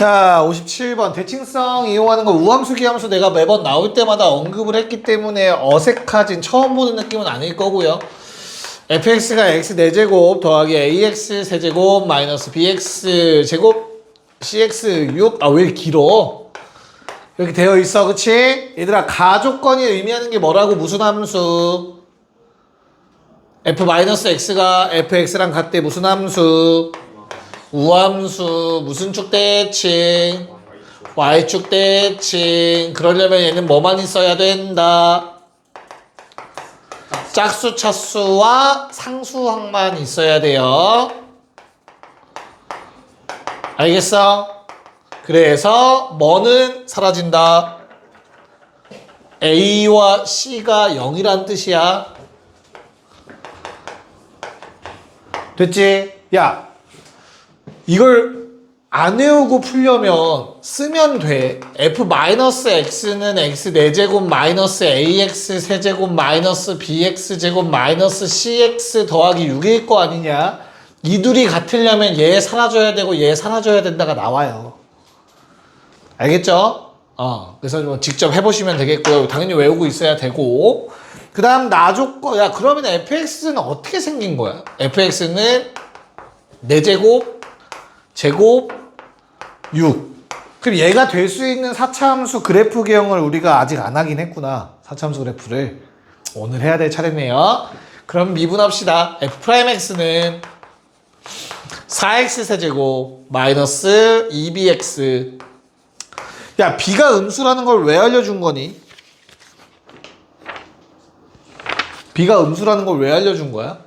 자, 57번. 대칭성 이용하는 거 우함수, 기함수 내가 매번 나올 때마다 언급을 했기 때문에 어색하진 처음 보는 느낌은 아닐 거고요. fx가 x 4제곱 더하기 ax 세제곱 마이너스 bx 제곱 cx 6. 아, 왜 이렇게 길어? 이렇게 되어 있어, 그치? 얘들아, 가조건이 의미하는 게 뭐라고? 무슨 함수? f-x가 fx랑 같대. 무슨 함수? 우함수. 무슨 축 대칭? y축 대칭. 그러려면 얘는 뭐만 있어야 된다? 짝수, 차수와 상수항만 있어야 돼요. 알겠어? 그래서 뭐는 사라진다? A와 C가 0이란 뜻이야. 됐지? 야, 이걸 안 외우고 풀려면 쓰면 돼. f-x는 x 4제곱 마이너스 ax 세제곱 마이너스 bx 제곱 마이너스 cx 더하기 6일 거 아니냐? 이 둘이 같으려면 얘 사라져야 되고 얘 사라져야 된다가 나와요. 알겠죠? 그래서 뭐 직접 해보시면 되겠고요. 당연히 외우고 있어야 되고. 그 다음 나조건. 야, 그러면 fx는 어떻게 생긴 거야? fx는 4제곱 제곱 6. 그럼 얘가 될 수 있는 4차함수 그래프 개형을 우리가 아직 안 하긴 했구나. 4차함수 그래프를 오늘 해야 될 차례네요. 그럼 미분합시다. f'x는 4x 세제곱 마이너스 2bx. 야, b가 음수라는 걸 왜 알려준 거니? b가 음수라는 걸 왜 알려준 거야?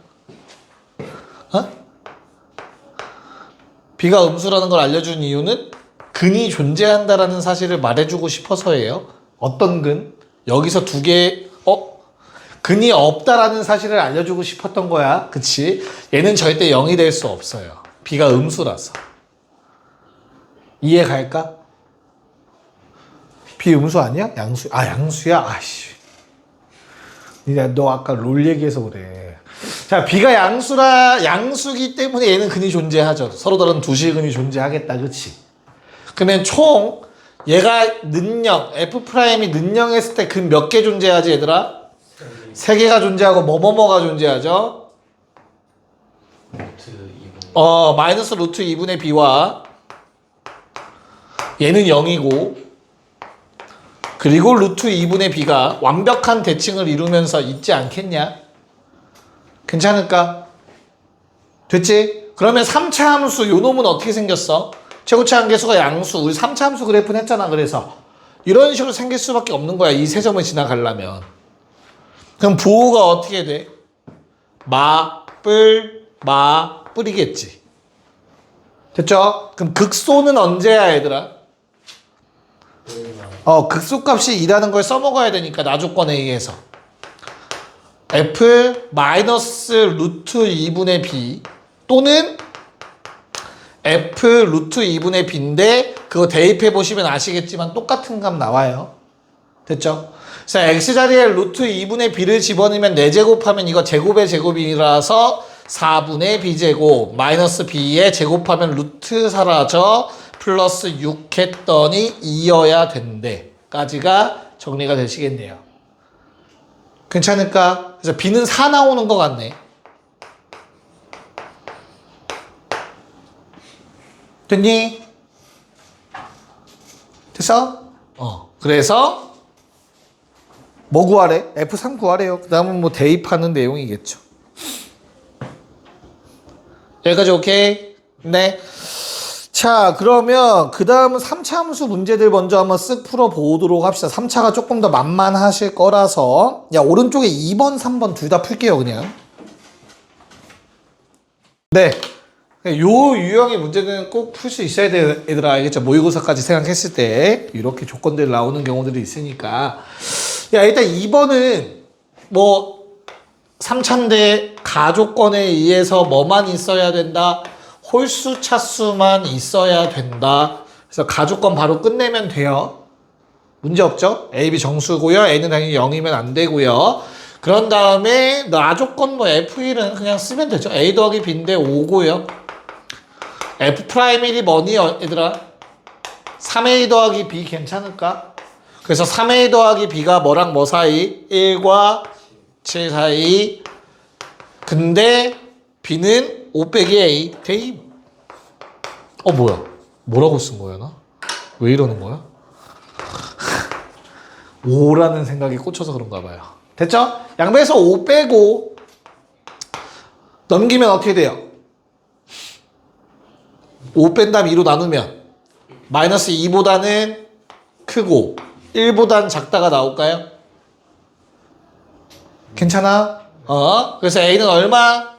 b가 음수라는 걸 알려준 이유는 근이 존재한다라는 사실을 말해주고 싶어서예요. 어떤 근? 여기서 두 개, 근이 없다라는 사실을 알려주고 싶었던 거야. 그치? 얘는 절대 0이 될 수 없어요. b가 음수라서. 이해 갈까? b 음수 아니야? 양수. 양수야? 아씨. 너 아까 롤 얘기해서 그래. 자, b가 양수기 때문에 얘는 근이 존재하죠. 서로 다른 두 실근이 존재하겠다. 그치? 그러면 총 얘가 는영, f'이 는영했을 때 근 몇 개 존재하지, 얘들아? 3개가 존재하고 뭐뭐뭐가 존재하죠? 마이너스 루트 2분의 b와 얘는 0이고 그리고 루트 2분의 b가 완벽한 대칭을 이루면서 있지 않겠냐? 괜찮을까? 됐지? 그러면 3차 함수 요 놈은 어떻게 생겼어? 최고차 한계수가 양수. 우리 3차 함수 그래프는 했잖아. 그래서 이런 식으로 생길 수밖에 없는 거야. 이 세 점을 지나가려면. 그럼 부호가 어떻게 돼? 마뿔이겠지. 됐죠? 그럼 극소는 언제야, 얘들아? 극소값이 2라는 걸 써먹어야 되니까 나조건에 의해서 f 마이너스 루트 2분의 b 또는 f 루트 2분의 b인데 그거 대입해 보시면 아시겠지만 똑같은 값 나와요. 됐죠? 그래서 x자리에 루트 2분의 b를 집어넣으면 4제곱하면 이거 제곱의 제곱이라서 4분의 b제곱 마이너스 b에 제곱하면 루트 사라져 플러스 6 했더니 2여야 된대 까지가 정리가 되시겠네요. 괜찮을까? 그래서 b는 4 나오는 것 같네. 됐니? 됐어? 그래서 뭐 구하래? F3 구하래요. 그 다음은 뭐 대입하는 내용이겠죠. 여기까지 오케이? 네. 자, 그러면 그 다음은 3차 함수 문제들 먼저 한번 쓱 풀어보도록 합시다. 3차가 조금 더 만만하실 거라서. 야, 오른쪽에 2번, 3번 둘 다 풀게요, 그냥. 네. 요 유형의 문제는 꼭 풀 수 있어야 돼, 얘들아. 알겠죠? 모의고사까지 생각했을 때 이렇게 조건들 나오는 경우들이 있으니까. 야, 일단 2번은 뭐 3차인데 가조건에 의해서 뭐만 있어야 된다? 홀수 차수만 있어야 된다. 그래서 가조건 바로 끝내면 돼요. 문제 없죠? A, B 정수고요. A는 당연히 0이면 안 되고요. 그런 다음에 나조건 뭐 F1은 그냥 쓰면 되죠. A 더하기 B인데 5고요. F'1이 뭐니 얘들아? 3a 더하기 b 괜찮을까? 그래서 3a 더하기 b가 뭐랑 뭐 사이? 1과 7 사이. 근데 b는 5 빼기 a 대입. 뭐야? 뭐라고 쓴 거야 나? 왜 이러는 거야? 5라는 생각이 꽂혀서 그런가 봐요. 됐죠? 양배에서 5 빼고 넘기면 어떻게 돼요? 5 뺀 다음 2로 나누면 마이너스 2보다는 크고 1보단 작다가 나올까요? 괜찮아? 그래서 a는 얼마?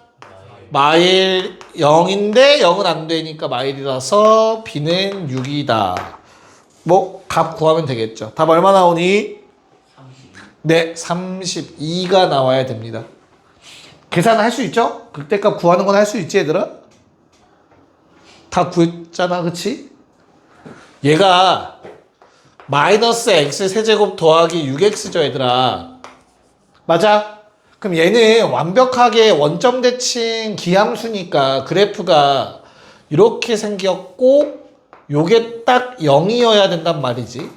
마일 0인데 0은 안 되니까 마일이라서 b는 6이다. 뭐 값 구하면 되겠죠. 답 얼마 나오니? 32. 네, 32가 나와야 됩니다. 계산할 수 있죠? 극대값 구하는 건 할 수 있지 얘들아? 다 구했잖아, 그치? 얘가 마이너스 x 세제곱 더하기 6x죠 얘들아. 맞아? 그럼 얘는 완벽하게 원점 대칭 기함수니까 그래프가 이렇게 생겼고 요게 딱 0이어야 된단 말이지.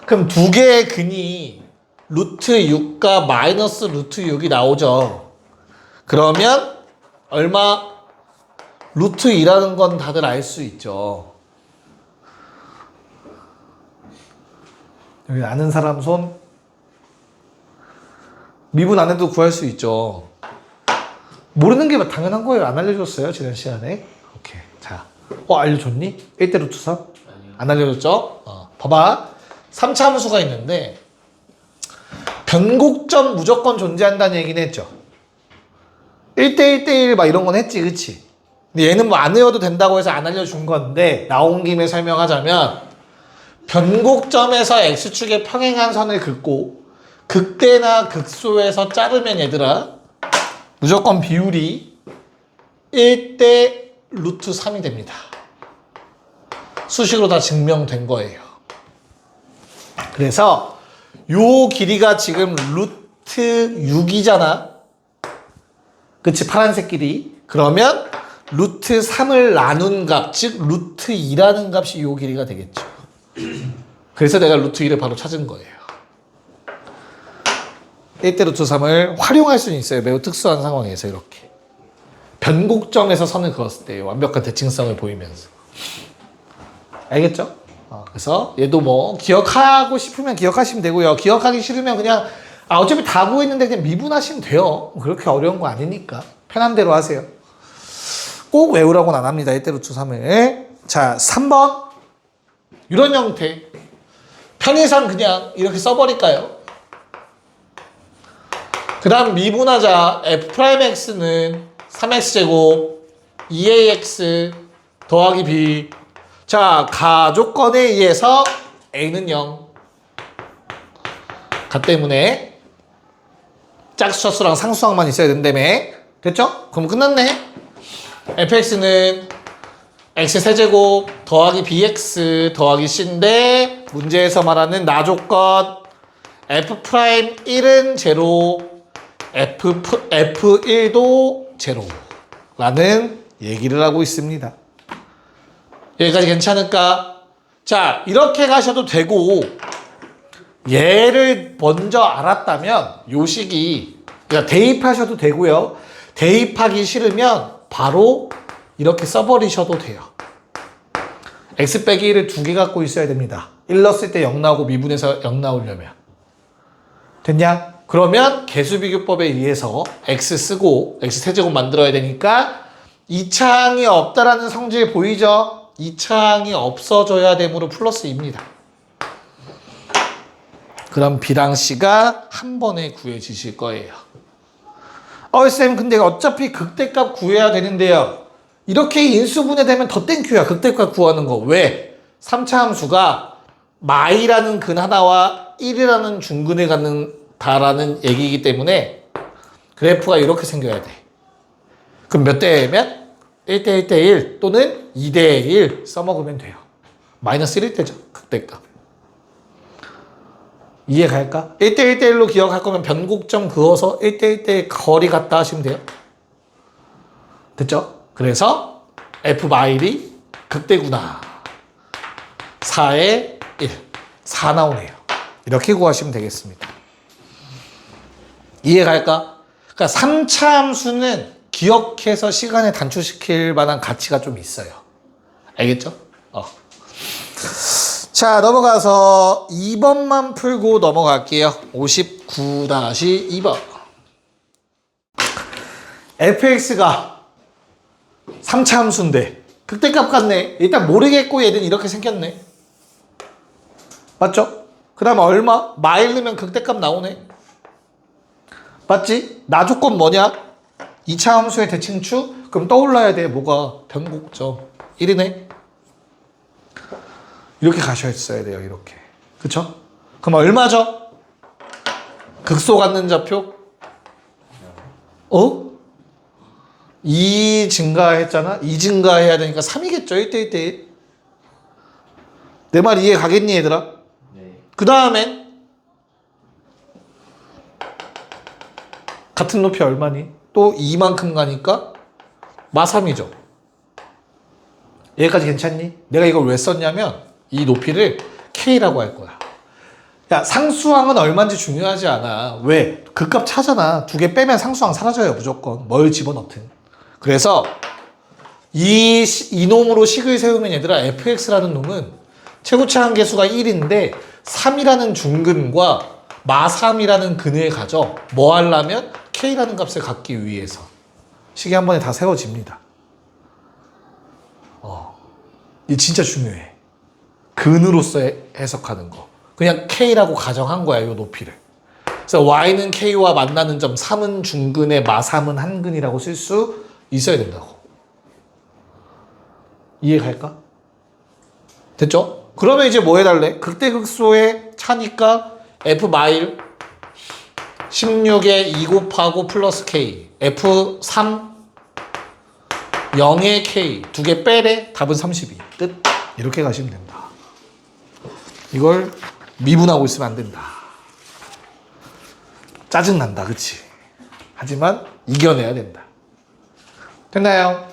그럼 두 개의 근이 루트 6과 마이너스 루트 6이 나오죠. 그러면 얼마? 루트 2라는 건 다들 알 수 있죠. 여기 아는 사람 손. 미분 안 해도 구할 수 있죠. 모르는 게 당연한 거예요. 안 알려줬어요 지난 시간에. 오케이. 자, 알려줬니? 1대 루트 3? 안 알려줬죠? 봐봐. 3차 함수가 있는데 변곡점 무조건 존재한다는 얘기는 했죠. 1대 1대1 막 이런 건 했지, 그치? 근데 얘는 뭐 안 외워도 된다고 해서 안 알려준 건데 나온 김에 설명하자면 변곡점에서 x축에 평행한 선을 긋고 극대나 극소에서 자르면 얘들아 무조건 비율이 1대 루트 3이 됩니다. 수식으로 다 증명된 거예요. 그래서 요 길이가 지금 루트 6이잖아. 그치? 파란색 길이. 그러면 루트 3을 나눈 값, 즉 루트 2라는 값이 요 길이가 되겠죠. 그래서 내가 루트 2를 바로 찾은 거예요. 1대 루트 3을 활용할 수는 있어요. 매우 특수한 상황에서 이렇게. 변곡점에서 선을 그었을 때 완벽한 대칭성을 보이면서. 알겠죠? 그래서 얘도 뭐 기억하고 싶으면 기억하시면 되고요. 기억하기 싫으면 그냥 어차피 다 구했는데 그냥 미분하시면 돼요. 그렇게 어려운 거 아니니까. 편한 대로 하세요. 꼭 외우라고는 안 합니다. 1대 루트 3을. 자, 3번. 이런 형태. 편의상 그냥 이렇게 써버릴까요? 그 다음 미분하자. f'x는 3x제곱 2ax 더하기 b. 자, 가조건에 의해서 a는 0. 가 때문에 짝수차수랑 상수항만 있어야 된다며. 됐죠? 그럼 끝났네. fx는 x세제곱 더하기 bx 더하기 c인데 문제에서 말하는 나조건 f'1은 제로 f1도 제로라는 얘기를 하고 있습니다. 여기까지 괜찮을까? 자, 이렇게 가셔도 되고 얘를 먼저 알았다면 요 식이 그러니까 대입하셔도 되고요. 대입하기 싫으면 바로 이렇게 써버리셔도 돼요. x 빼기 1을 두 개 갖고 있어야 됩니다. 1 넣었을 때 0 나오고 미분해서 0 나오려면. 됐냐? 그러면 개수비교법에 의해서 x 쓰고 x세제곱 만들어야 되니까 2차항이 없다라는 성질 보이죠? 2차항이 없어져야 되므로 플러스 2입니다. 그럼 B랑 C가 한 번에 구해지실 거예요. 쌤 근데 어차피 극대값 구해야 되는데요. 이렇게 인수분해되면 더 땡큐야. 극대값 구하는 거. 왜? 3차 함수가 마이라는 근 하나와 1이라는 중근을 갖는다라는 얘기이기 때문에 그래프가 이렇게 생겨야 돼. 그럼 몇 대 몇? 1대 1대 1 또는 2대 1 써먹으면 돼요. 마이너스 1일 때죠. 극대값. 이해 갈까? 1대 1대 1로 기억할 거면 변곡점 그어서 1대 1대 거리 같다 하시면 돼요. 됐죠? 그래서 F 마일이 극대구나. 4에 1. 4 나오네요. 이렇게 구하시면 되겠습니다. 이해갈까? 그러니까 3차 함수는 기억해서 시간을 단축시킬 만한 가치가 좀 있어요. 알겠죠? 자, 넘어가서 2번만 풀고 넘어갈게요. 59-2번. fx가 3차 함수인데 극대값 같네. 일단 모르겠고 얘는 이렇게 생겼네. 맞죠? 그 다음에 얼마? 마일 넣으면 극대값 나오네. 맞지? 나 조건 뭐냐? 2차 함수의 대칭축? 그럼 떠올라야 돼. 뭐가? 변곡점. 1이네. 이렇게 가셔야 돼요. 이렇게. 그쵸? 그럼 얼마죠? 극소 갖는 좌표? 2 증가했잖아? 2 증가해야 되니까 3이겠죠? 1대 1대1. 내 말 이해 가겠니, 얘들아? 네. 그 다음엔 같은 높이 얼마니? 또 2만큼 가니까 마3이죠. 여기까지 괜찮니? 내가 이걸 왜 썼냐면 이 높이를 K라고 할 거야. 야, 상수항은 얼마인지 중요하지 않아. 왜? 그 값 차잖아. 2개 빼면 상수항 사라져요, 무조건. 뭘 집어넣든. 그래서 이 놈으로 식을 세우면 얘들아 fx라는 놈은 최고치 한계수가 1인데 3이라는 중근과 마3이라는 근을 가져. 뭐 하려면 K라는 값을 갖기 위해서. 식이 한 번에 다 세워집니다. 이 진짜 중요해. 근으로서 해석하는 거. 그냥 K라고 가정한 거야, 이 높이를. 그래서 Y는 K와 만나는 점, 3은 중근에 마3은 한근이라고 쓸 수 있어야 된다고. 이해갈까? 됐죠? 그러면 이제 뭐 해달래? 극대극소의 차니까 F 마일 16에 2 곱하고 플러스 K F3 0에 K 2개 빼래 답은 32 뜻. 이렇게 가시면 된다. 이걸 미분하고 있으면 안 된다. 짜증난다, 그치? 하지만 이겨내야 된다. 됐나요?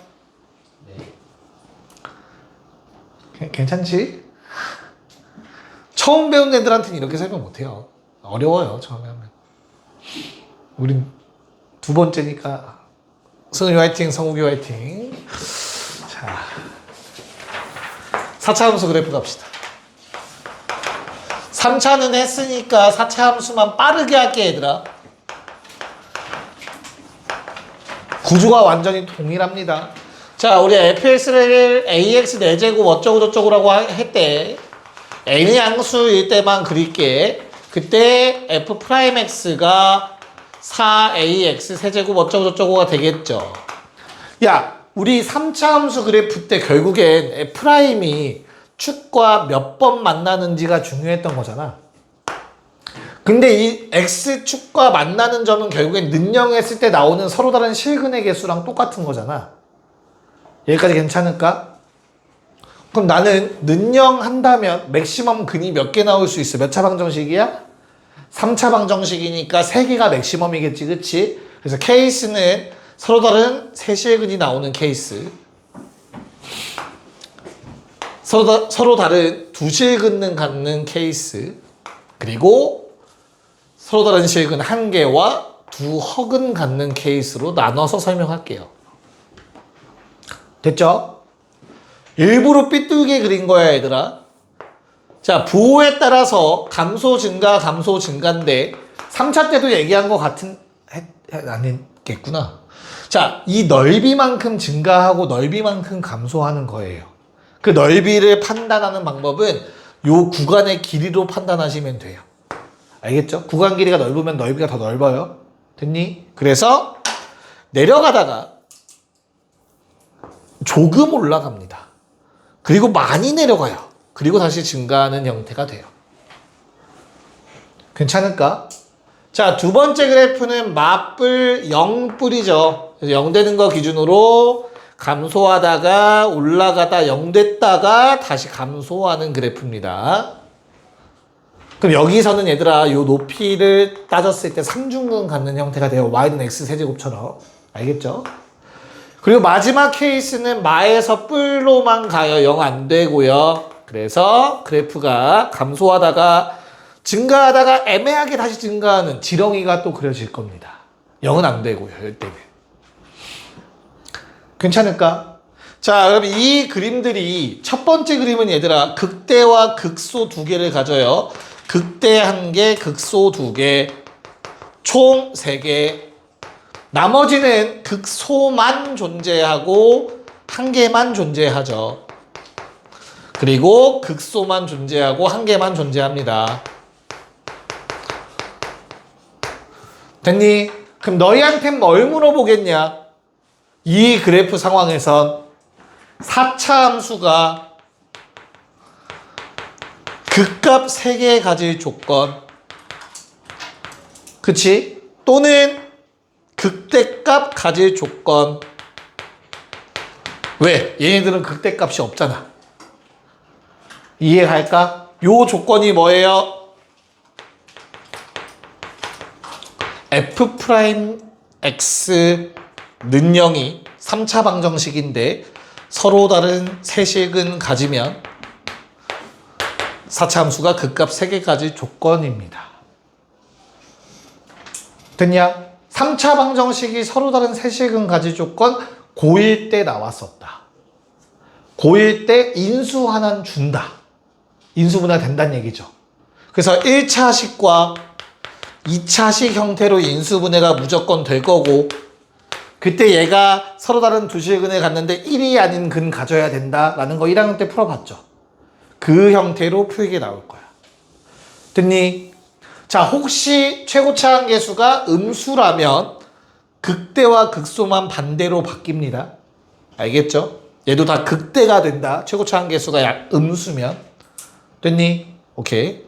네. 괜찮지? 처음 배운 애들한테는 이렇게 설명 못해요. 어려워요, 처음에 하면. 우린 두 번째니까. 승훈이 화이팅, 성욱이 화이팅. 자, 4차 함수 그래프 갑시다. 3차는 했으니까 4차 함수만 빠르게 할게, 얘들아. 구조가 완전히 동일합니다. 자, 우리 fx를 ax 4제곱 어쩌고저쩌고라고 했대. n의 양수일 때만 그릴게. 그때 f'x가 4ax 세제곱 어쩌고저쩌고가 되겠죠. 야, 우리 3차 함수 그래프 때 결국엔 f'이 축과 몇 번 만나는지가 중요했던 거잖아. 근데 이 x축과 만나는 점은 결국엔 능령했을 때 나오는 서로 다른 실근의 개수랑 똑같은 거잖아. 여기까지 괜찮을까? 그럼 나는 능령한다면 맥시멈 근이 몇 개 나올 수 있어? 몇 차 방정식이야? 3차 방정식이니까 3개가 맥시멈이겠지, 그치? 그래서 케이스는 서로 다른 세실근이 나오는 케이스. 서로 다른 두 실근을 갖는 케이스. 그리고 서로 다른 실근 1개와 두 허근 갖는 케이스로 나눠서 설명할게요. 됐죠? 일부러 삐뚤게 그린 거야, 얘들아. 자, 부호에 따라서 감소 증가인데 3차 때도 얘기한 거 아니겠구나. 자, 이 넓이만큼 증가하고 넓이만큼 감소하는 거예요. 그 넓이를 판단하는 방법은 요 구간의 길이로 판단하시면 돼요. 알겠죠? 구간 길이가 넓으면 넓이가 더 넓어요. 됐니? 그래서 내려가다가 조금 올라갑니다. 그리고 많이 내려가요. 그리고 다시 증가하는 형태가 돼요. 괜찮을까? 자, 두 번째 그래프는 맞불 0뿔이죠. 0 되는 거 기준으로 감소하다가 올라가다 0 됐다가 다시 감소하는 그래프입니다. 그럼 여기서는 얘들아 요 높이를 따졌을 때 삼중근 갖는 형태가 돼요. y는 x 세제곱처럼. 알겠죠? 그리고 마지막 케이스는 마에서 뿔로만 가요. 0 안 되고요. 그래서 그래프가 감소하다가 증가하다가 애매하게 다시 증가하는 지렁이가 또 그려질 겁니다. 0은 안 되고요. 이때는. 괜찮을까? 자, 그럼 이 그림들이 첫 번째 그림은 얘들아 극대와 극소 두 개를 가져요. 극대 한 개, 극소 두 개, 총 세 개. 나머지는 극소만 존재하고 한 개만 존재하죠. 그리고 극소만 존재하고 한 개만 존재합니다. 됐니? 그럼 너희한테 뭘 물어보겠냐? 이 그래프 상황에선 4차 함수가 극값 3개 가질 조건, 그치? 또는 극대값 가질 조건. 왜? 얘네들은 극대값이 없잖아. 이해갈까? 요 조건이 뭐예요? F'X 는 0이 3차 방정식인데 서로 다른 세식은 가지면 4차 함수가 극값 3개 가질 조건입니다. 됐냐? 3차 방정식이 서로 다른 세식은 가질 조건 고1 때 나왔었다. 고1 때 인수 하나는 준다. 인수분해 된다는 얘기죠. 그래서 1차식과 2차식 형태로 인수분해가 무조건 될 거고 그때 얘가 서로 다른 두 식은을 갖는데 1이 아닌 근 가져야 된다라는 거 1학년 때 풀어봤죠. 그 형태로 표익이 나올 거야. 됐니? 자, 혹시 최고차 한계수가 음수라면 극대와 극소만 반대로 바뀝니다. 알겠죠? 얘도 다 극대가 된다. 최고차 한계수가 음수면. 됐니? 오케이.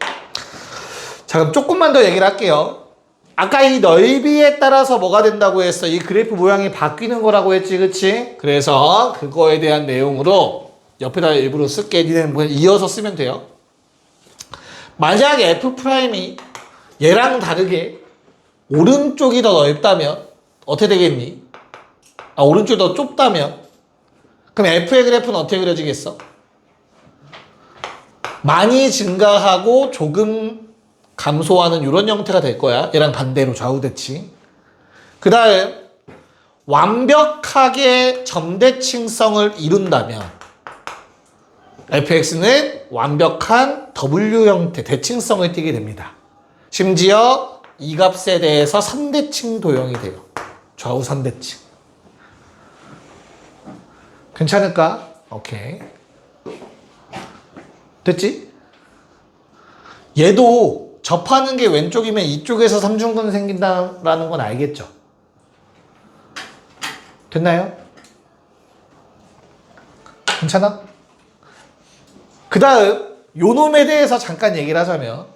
자, 그럼 조금만 더 얘기를 할게요. 아까 이 넓이에 따라서 뭐가 된다고 했어? 이 그래프 모양이 바뀌는 거라고 했지, 그치? 그래서 그거에 대한 내용으로 옆에다 일부러 쓸게. 니네는 이어서 쓰면 돼요. 만약에 F'이 얘랑 다르게 오른쪽이 더 넓다면 어떻게 되겠니? 오른쪽이 더 좁다면 그럼 F의 그래프는 어떻게 그려지겠어? 많이 증가하고 조금 감소하는 이런 형태가 될 거야. 얘랑 반대로 좌우대칭. 그 다음 완벽하게 점대칭성을 이룬다면 fx는 완벽한 W 형태 대칭성을 띠게 됩니다. 심지어 이 값에 대해서 선대칭 도형이 돼요. 좌우 선대칭. 괜찮을까? 오케이. 됐지? 얘도 접하는 게 왼쪽이면 이쪽에서 삼중근 생긴다라는 건 알겠죠? 됐나요? 괜찮아? 그 다음 요 놈에 대해서 잠깐 얘기를 하자면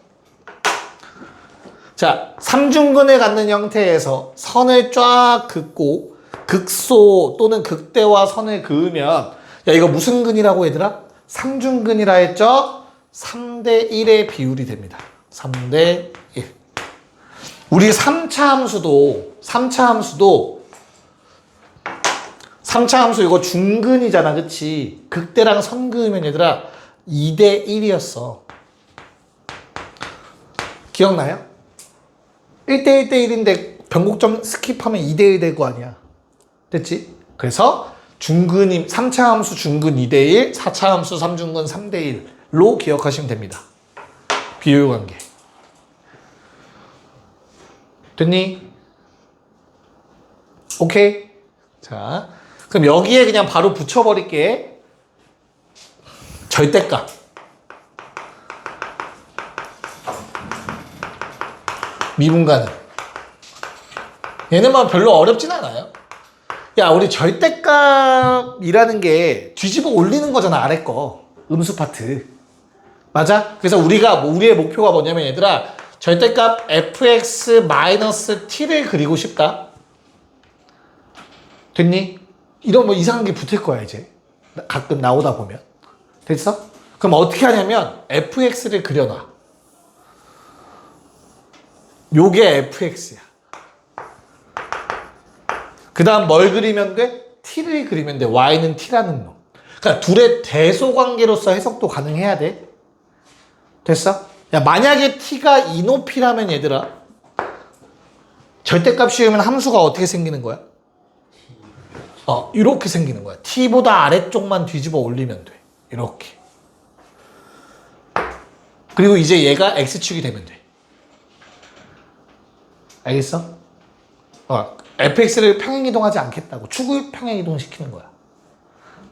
자, 삼중근을 갖는 형태에서 선을 쫙 긋고 극소 또는 극대와 선을 그으면 야, 이거 무슨 근이라고 얘들아? 삼중근이라 했죠? 3대 1의 비율이 됩니다. 3대 1. 우리 3차 함수도 3차 함수 이거 중근이잖아. 그치? 극대랑 선 그으면 얘들아 2대 1이었어. 기억나요? 1대 1대 1인데 변곡점 스킵하면 2대 1 될 거 아니야. 됐지? 그래서 중근이 3차 함수 중근 2대 1, 4차 함수 3중근 3대 1로 기억하시면 됩니다. 비율 관계. 됐니? 오케이? 자, 그럼 여기에 그냥 바로 붙여버릴게. 절대값. 미분가능. 얘는 뭐 별로 어렵진 않아요. 야, 우리 절대값이라는 게 뒤집어 올리는 거잖아, 아래 거. 음수 파트. 맞아? 그래서 우리의 목표가 뭐냐면 얘들아, 절대값 fx-t를 그리고 싶다. 됐니? 이런 뭐 이상한 게 붙을 거야, 이제. 가끔 나오다 보면. 됐어? 그럼 어떻게 하냐면 fx를 그려놔. 요게 fx야. 그 다음 뭘 그리면 돼? t를 그리면 돼. y는 t라는 놈. 그러니까 둘의 대소관계로서 해석도 가능해야 돼. 됐어? 야, 만약에 t가 이 높이라면 얘들아, 절대값 씌우면 함수가 어떻게 생기는 거야? 이렇게 생기는 거야. t보다 아래쪽만 뒤집어 올리면 돼. 이렇게. 그리고 이제 얘가 x축이 되면 돼. 알겠어? fx를 평행이동하지 않겠다고. 축을 평행이동 시키는 거야.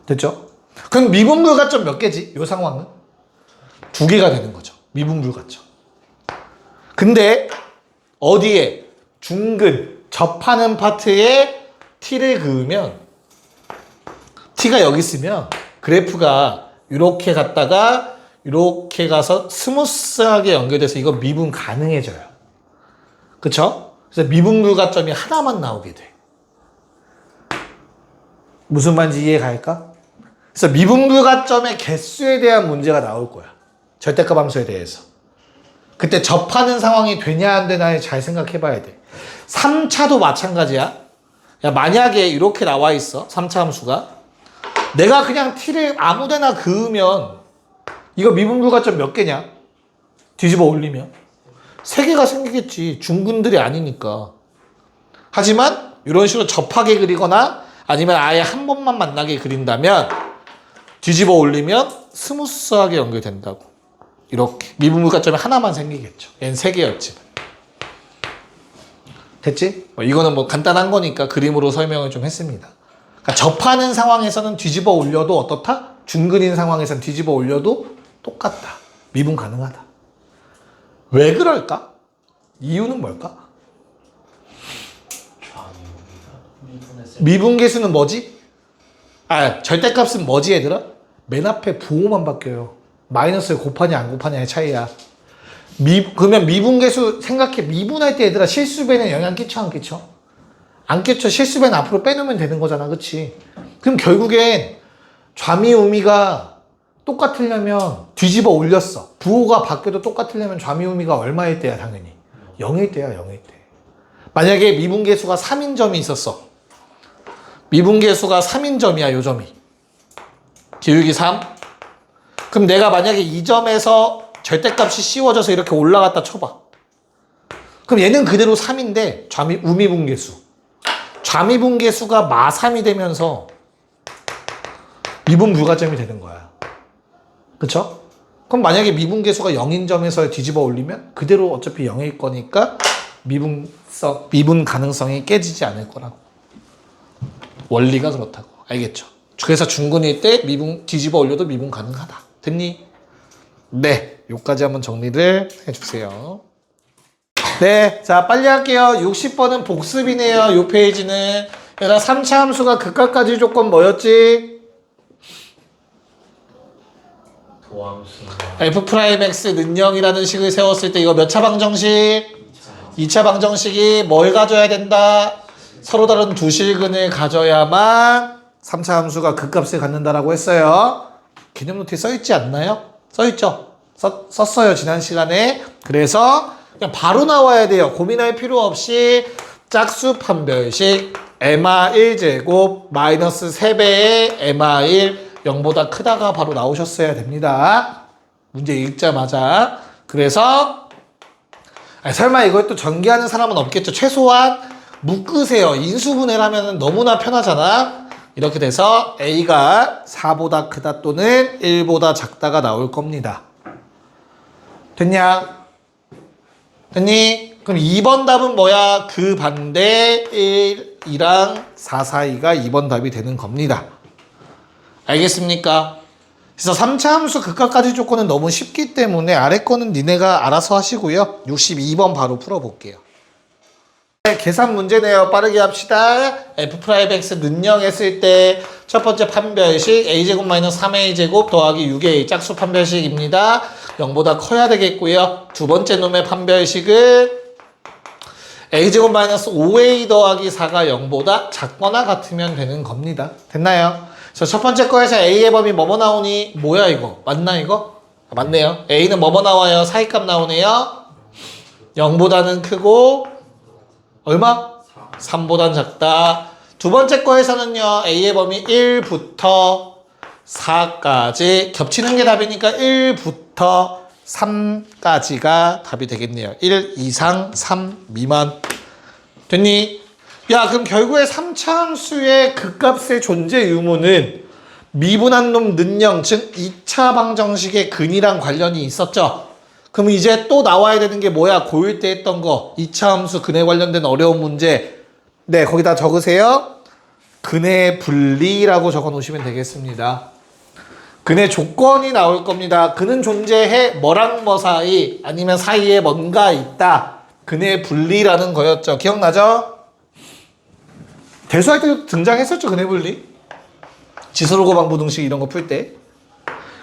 됐죠? 그럼 미분불가점 몇 개지? 이 상황은? 2개가 되는 거죠. 미분불가점. 근데 어디에? 중근, 접하는 파트에 t를 그으면 t가 여기 있으면 그래프가 이렇게 갔다가 이렇게 가서 스무스하게 연결돼서 이거 미분 가능해져요. 그쵸? 그래서 미분불가점이 하나만 나오게 돼. 무슨 말인지 이해 갈까? 그래서 미분불가점의 개수에 대한 문제가 나올 거야. 절대값 함수에 대해서. 그때 접하는 상황이 되냐 안 되냐에 잘 생각해 봐야 돼. 3차도 마찬가지야. 야, 만약에 이렇게 나와 있어. 3차 함수가. 내가 그냥 t를 아무데나 그으면 이거 미분불가점 몇 개냐? 뒤집어 올리면 3개가 생기겠지. 중근들이 아니니까. 하지만 이런 식으로 접하게 그리거나 아니면 아예 한 번만 만나게 그린다면 뒤집어 올리면 스무스하게 연결된다고. 이렇게 미분불가점이 하나만 생기겠죠. 얘는 3개였지. 됐지? 이거는 뭐 간단한 거니까 그림으로 설명을 좀 했습니다. 그러니까 접하는 상황에서는 뒤집어 올려도 어떻다? 중근인 상황에서는 뒤집어 올려도 똑같다. 미분 가능하다. 왜 그럴까? 이유는 뭘까? 미분계수는 뭐지? 절대값은 뭐지 얘들아? 맨 앞에 부호만 바뀌어요. 마이너스를 곱하냐 안 곱하냐의 차이야. 그러면 미분계수 생각해. 미분할 때 얘들아 실수배는 영향 끼쳐 안 끼쳐? 안 끼쳐. 실수배는 앞으로 빼놓으면 되는 거잖아. 그치? 그럼 결국엔 좌미우미가 똑같으려면 뒤집어 올렸어. 부호가 바뀌어도 똑같으려면 좌미우미가 얼마일 때야 당연히? 0일 때야. 0일 때. 만약에 미분계수가 3인 점이 있었어. 미분계수가 3인 점이야. 요 점이. 기울기 3. 그럼 내가 만약에 이 점에서 절대값이 씌워져서 이렇게 올라갔다 쳐봐. 그럼 얘는 그대로 3인데 우미분계수. 좌미분계수가 마3이 되면서 미분불가점이 되는 거야. 그쵸? 그럼 만약에 미분계수가 0인 점에서 뒤집어 올리면 그대로 어차피 0일 거니까 미분 가능성이 깨지지 않을 거라고. 원리가 그렇다고. 알겠죠? 그래서 중근일 때 뒤집어 올려도 미분 가능하다. 됐니? 네. 요까지 한번 정리를 해주세요. 네. 자, 빨리 할게요. 60번은 복습이네요. 요 페이지는. 얘들아, 3차 함수가 극각까지 조건 뭐였지? F'X 는영이라는 식을 세웠을 때 이거 몇 차 방정식? 2차 방정식이 뭘 가져야 된다? 서로 다른 두 실근을 가져야만 3차 함수가 극값을 갖는다라고 했어요. 개념 노트에 써있지 않나요? 써있죠? 썼어요. 지난 시간에. 그래서 그냥 바로 나와야 돼요. 고민할 필요 없이 짝수 판별식 MR1제곱 마이너스 3배의 MR1 0보다 크다가 바로 나오셨어야 됩니다. 문제 읽자마자. 그래서 설마 이걸 또 전개하는 사람은 없겠죠. 최소한 묶으세요. 인수분해를 하면 너무나 편하잖아. 이렇게 돼서 A가 4보다 크다 또는 1보다 작다가 나올 겁니다. 됐냐? 됐니? 그럼 2번 답은 뭐야? 그 반대 1이랑 4 사이가 2번 답이 되는 겁니다. 알겠습니까? 그래서 3차 함수 극각까지 조건은 너무 쉽기 때문에 아래 거는 니네가 알아서 하시고요. 62번 바로 풀어볼게요. 계산 문제네요. 빠르게 합시다. F'X 는영 했을 때 첫 번째 판별식 A제곱 마이너스 3A제곱 더하기 6A 짝수 판별식입니다. 0보다 커야 되겠고요. 두 번째 놈의 판별식은 A제곱 마이너스 5A 더하기 4가 0보다 작거나 같으면 되는 겁니다. 됐나요? 그래서 첫 번째 거에서 A의 범위 뭐뭐 나오니? 뭐야 이거? 맞나 이거? 맞네요. A는 뭐뭐 나와요? 사이값 나오네요. 0보다는 크고 얼마? 3보단 작다. 두 번째 거에서는요. A의 범위 1부터 4까지 겹치는 게 답이니까 1부터 3까지가 답이 되겠네요. 1 이상 3 미만. 됐니? 야, 그럼 결국에 3차 함수의 극값의 존재 의무는 미분한 놈 는영, 즉 2차 방정식의 근이랑 관련이 있었죠. 그럼 이제 또 나와야 되는 게 뭐야? 고1 때 했던 거 2차 함수 근에 관련된 어려운 문제. 네, 거기다 적으세요. 근의 분리라고 적어 놓으시면 되겠습니다. 근의 조건이 나올 겁니다. 근은 존재해 뭐랑 뭐 사이 아니면 사이에 뭔가 있다. 근의 분리라는 거였죠. 기억나죠? 대수할 때도 등장했었죠. 근의 분리. 지수로고방 부등식 이런 거 풀 때.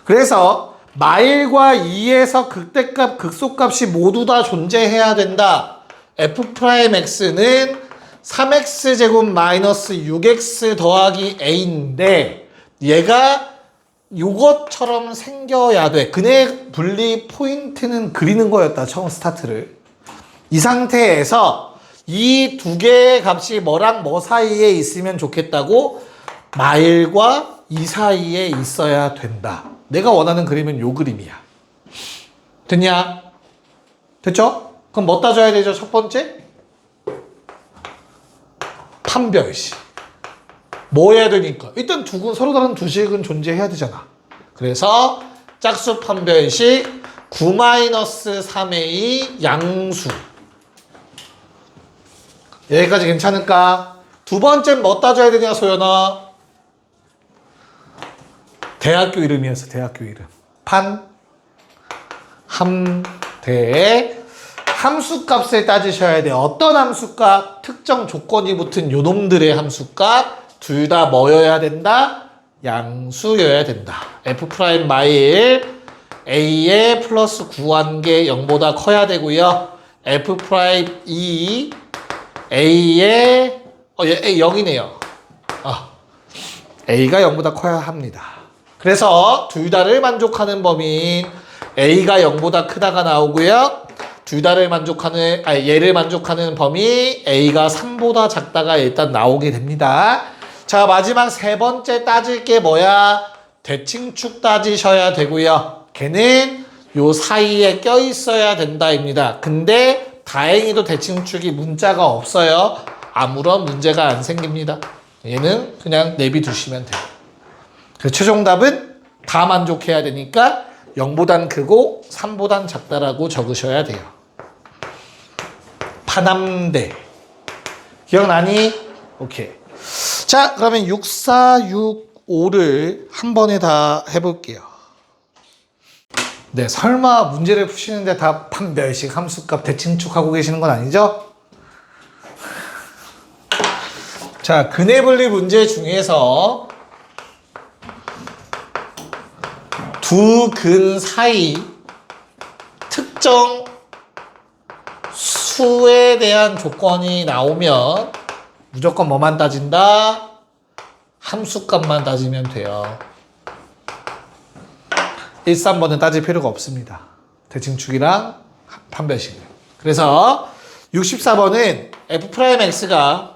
그래서 마일과 2에서 극대값, 극소값이 모두 다 존재해야 된다. f'x는 3x제곱 마이너스 6x 더하기 a인데 얘가 요것처럼 생겨야 돼. 근의 분리 포인트는 그리는 거였다. 처음 스타트를. 이 상태에서 이 두 개의 값이 뭐랑 뭐 사이에 있으면 좋겠다고? 마일과 2 사이에 있어야 된다. 내가 원하는 그림은 요 그림이야. 됐냐? 됐죠? 그럼 뭐 따져야 되죠? 첫 번째? 판별식. 뭐 해야 되니까? 일단 서로 다른 두 식은 존재해야 되잖아. 그래서 짝수 판별식 9-3a 양수. 여기까지 괜찮을까? 두 번째는 뭐 따져야 되냐, 소연아? 대학교 이름이었어, 대학교 이름. 함대의 함수값을 따지셔야 돼. 어떤 함수값? 특정 조건이 붙은 요놈들의 함수값. 둘 다 뭐여야 된다? 양수여야 된다. f' 마일 a의 플러스 구한 게 0보다 커야 되고요. f' 2 a의 A 0이네요. a가 0보다 커야 합니다. 그래서 둘 다를 만족하는 범위인 a가 0보다 크다가 나오고요. 둘 다를 만족하는 얘를 만족하는 범위 a가 3보다 작다가 일단 나오게 됩니다. 자, 마지막 세 번째 따질 게 뭐야? 대칭축 따지셔야 되고요. 걔는 요 사이에 껴 있어야 된다입니다. 근데 다행히도 대칭축이 문자가 없어요. 아무런 문제가 안 생깁니다. 얘는 그냥 내비두시면 돼요. 그래서 최종 답은 다 만족해야 되니까 0보단 크고 3보단 작다라고 적으셔야 돼요. 파남대. 기억나니? 오케이. 자, 그러면 6, 4, 6, 5를 한 번에 다 해볼게요. 네, 설마 문제를 푸시는데 다 판별식, 함수값, 대칭축 하고 계시는 건 아니죠? 자, 근의 분리 문제 중에서 두 근 사이 특정 수에 대한 조건이 나오면 무조건 뭐만 따진다? 함수값만 따지면 돼요. 1, 3번은 따질 필요가 없습니다. 대칭축이랑 판별식을. 그래서 64번은 f'x가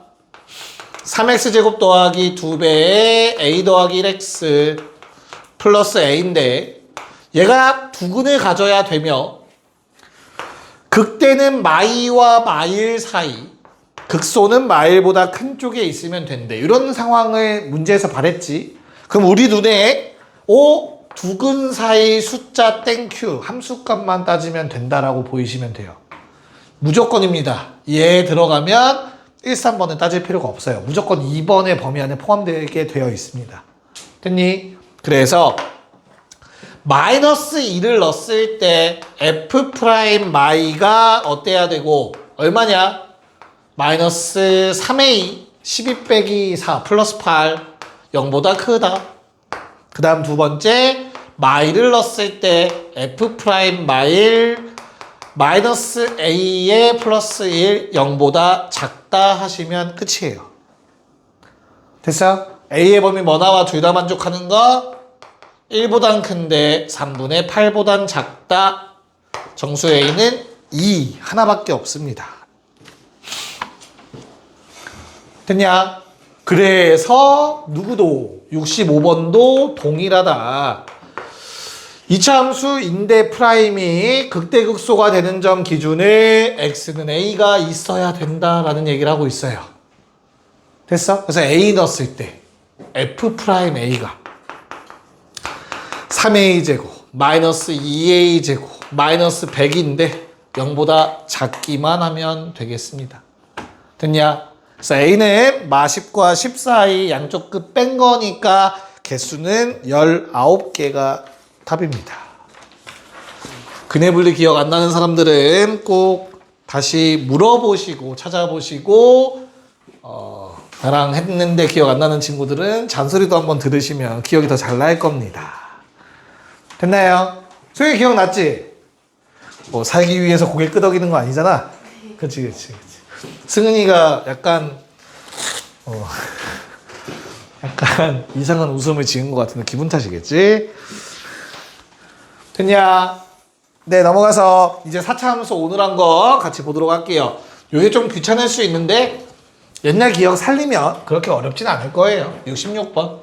3x제곱 더하기 2배의 a 더하기 1x 플러스 a인데 얘가 두 근을 가져야 되며 극대는 마이와 마일 사이, 극소는 마일보다 큰 쪽에 있으면 된대. 이런 상황을 문제에서 말했지. 그럼 우리 눈에 두 근 사이 숫자 땡큐 함수값만 따지면 된다라고 보이시면 돼요. 무조건입니다. 얘 들어가면 1, 3번은 따질 필요가 없어요. 무조건 2번의 범위 안에 포함되게 되어 있습니다. 됐니? 그래서 마이너스 2를 넣었을 때 f' 마이가 어때야 되고 얼마냐? 마이너스 3a 12 빼기 4 플러스 8 0보다 크다. 그 다음 두 번째 마일을 넣었을 때 f' 마일 마이너스 a의 플러스 1 0보다 작다 하시면 끝이에요. 됐어? a의 범위 뭐 나와? 둘 다 만족하는 거? 1보단 큰데 3분의 8보단 작다. 정수 a는 2 하나밖에 없습니다. 됐냐? 그래서 누구도 65번도 동일하다. 이차함수인데 프라임이 극대극소가 되는 점 기준을 x는 a가 있어야 된다라는 얘기를 하고 있어요. 됐어? 그래서 a 넣었을 때 f 프라임 a가 3a제곱 마이너스 2a제곱 마이너스 100인데 0보다 작기만 하면 되겠습니다. 됐냐? 그래서 a는 마10과 10 사이 양쪽 끝 뺀 거니까 개수는 19개가 답입니다. 근해분리 기억 안 나는 사람들은 꼭 다시 물어보시고 찾아보시고 나랑 했는데 기억 안 나는 친구들은 잔소리도 한번 들으시면 기억이 더 잘 날 겁니다. 됐나요? 소영이 기억났지? 뭐 살기 위해서 고개 끄덕이는 거 아니잖아? 그치. 승은이가 약간 이상한 웃음을 지은 것 같은데 기분 탓이겠지? 됐냐? 네, 넘어가서 이제 4차 함수 오늘 한 거 같이 보도록 할게요. 이게 좀 귀찮을 수 있는데 옛날 기억 살리면 그렇게 어렵진 않을 거예요. 66번.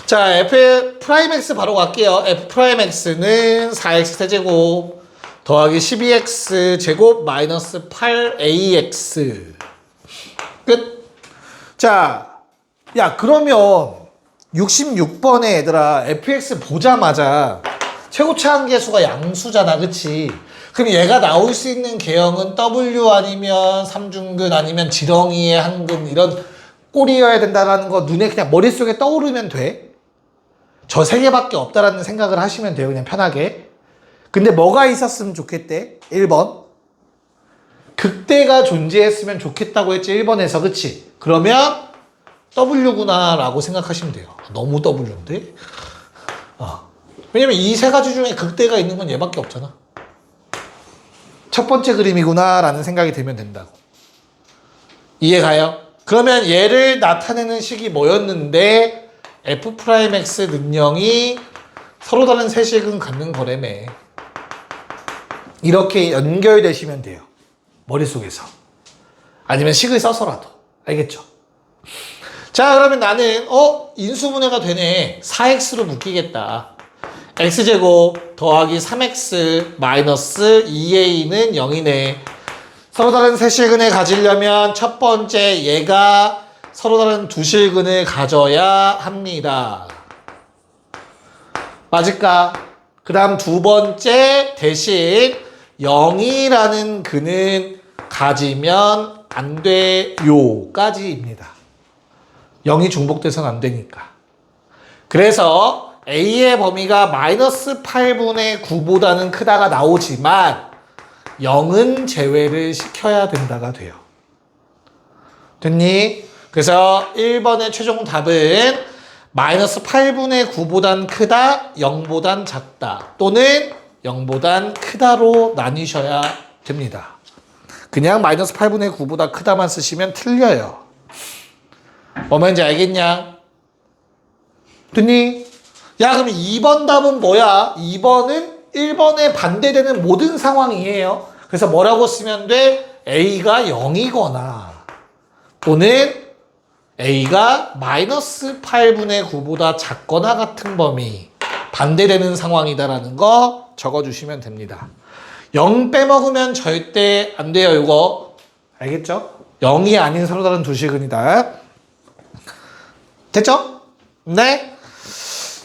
자, f 프라임 x 바로 갈게요. f 프라임 x는 4x 세제곱 더하기 12x 제곱 마이너스 8ax 끝. 자, 야 그러면 66번에 얘들아 fx 보자마자 최고차 한계수가 양수잖아, 그치? 그럼 얘가 나올 수 있는 개형은 w 아니면 삼중근 아니면 지렁이의 한근 이런 꼴이어야 된다라는 거 눈에 그냥 머릿속에 떠오르면 돼. 저 세 개밖에 없다라는 생각을 하시면 돼요, 그냥 편하게. 근데 뭐가 있었으면 좋겠대? 1번 극대가 존재했으면 좋겠다고 했지, 1번에서. 그치? 그러면 W구나 라고 생각하시면 돼요. 너무 W인데? 왜냐면 이 세 가지 중에 극대가 있는 건 얘밖에 없잖아. 첫 번째 그림이구나 라는 생각이 들면 된다고. 이해가요? 그러면 얘를 나타내는 식이 뭐였는데 f'x 능령이 서로 다른 세식은 갖는 거래매. 이렇게 연결되시면 돼요, 머릿속에서. 아니면 식을 써서라도. 알겠죠? 자, 그러면 나는 인수분해가 되네. 4x로 묶이겠다. x제곱 더하기 3x 마이너스 2a는 0이네. 서로 다른 세실근을 가지려면 첫 번째 얘가 서로 다른 두 실근을 가져야 합니다. 맞을까? 그 다음 두 번째 대신 0이라는 근은 가지면 안 돼요 까지입니다. 0이 중복돼서는 안 되니까. 그래서 A의 범위가 마이너스 8분의 9보다는 크다가 나오지만 0은 제외를 시켜야 된다가 돼요. 됐니? 그래서 1번의 최종 답은 마이너스 8분의 9보단 크다, 0보단 작다, 또는 0보단 크다로 나뉘셔야 됩니다. 그냥 마이너스 8분의 9보다 크다만 쓰시면 틀려요. 뭐 말인지 알겠냐? 됐니? 야, 그럼 2번 답은 뭐야? 2번은 1번에 반대되는 모든 상황이에요. 그래서 뭐라고 쓰면 돼? A가 0이거나 또는 A가 마이너스 8분의 9보다 작거나 같은 범위, 반대되는 상황이다라는 거 적어주시면 됩니다. 0 빼먹으면 절대 안 돼요, 이거. 알겠죠? 0이 아닌 서로 다른 두 실근이다. 됐죠? 네?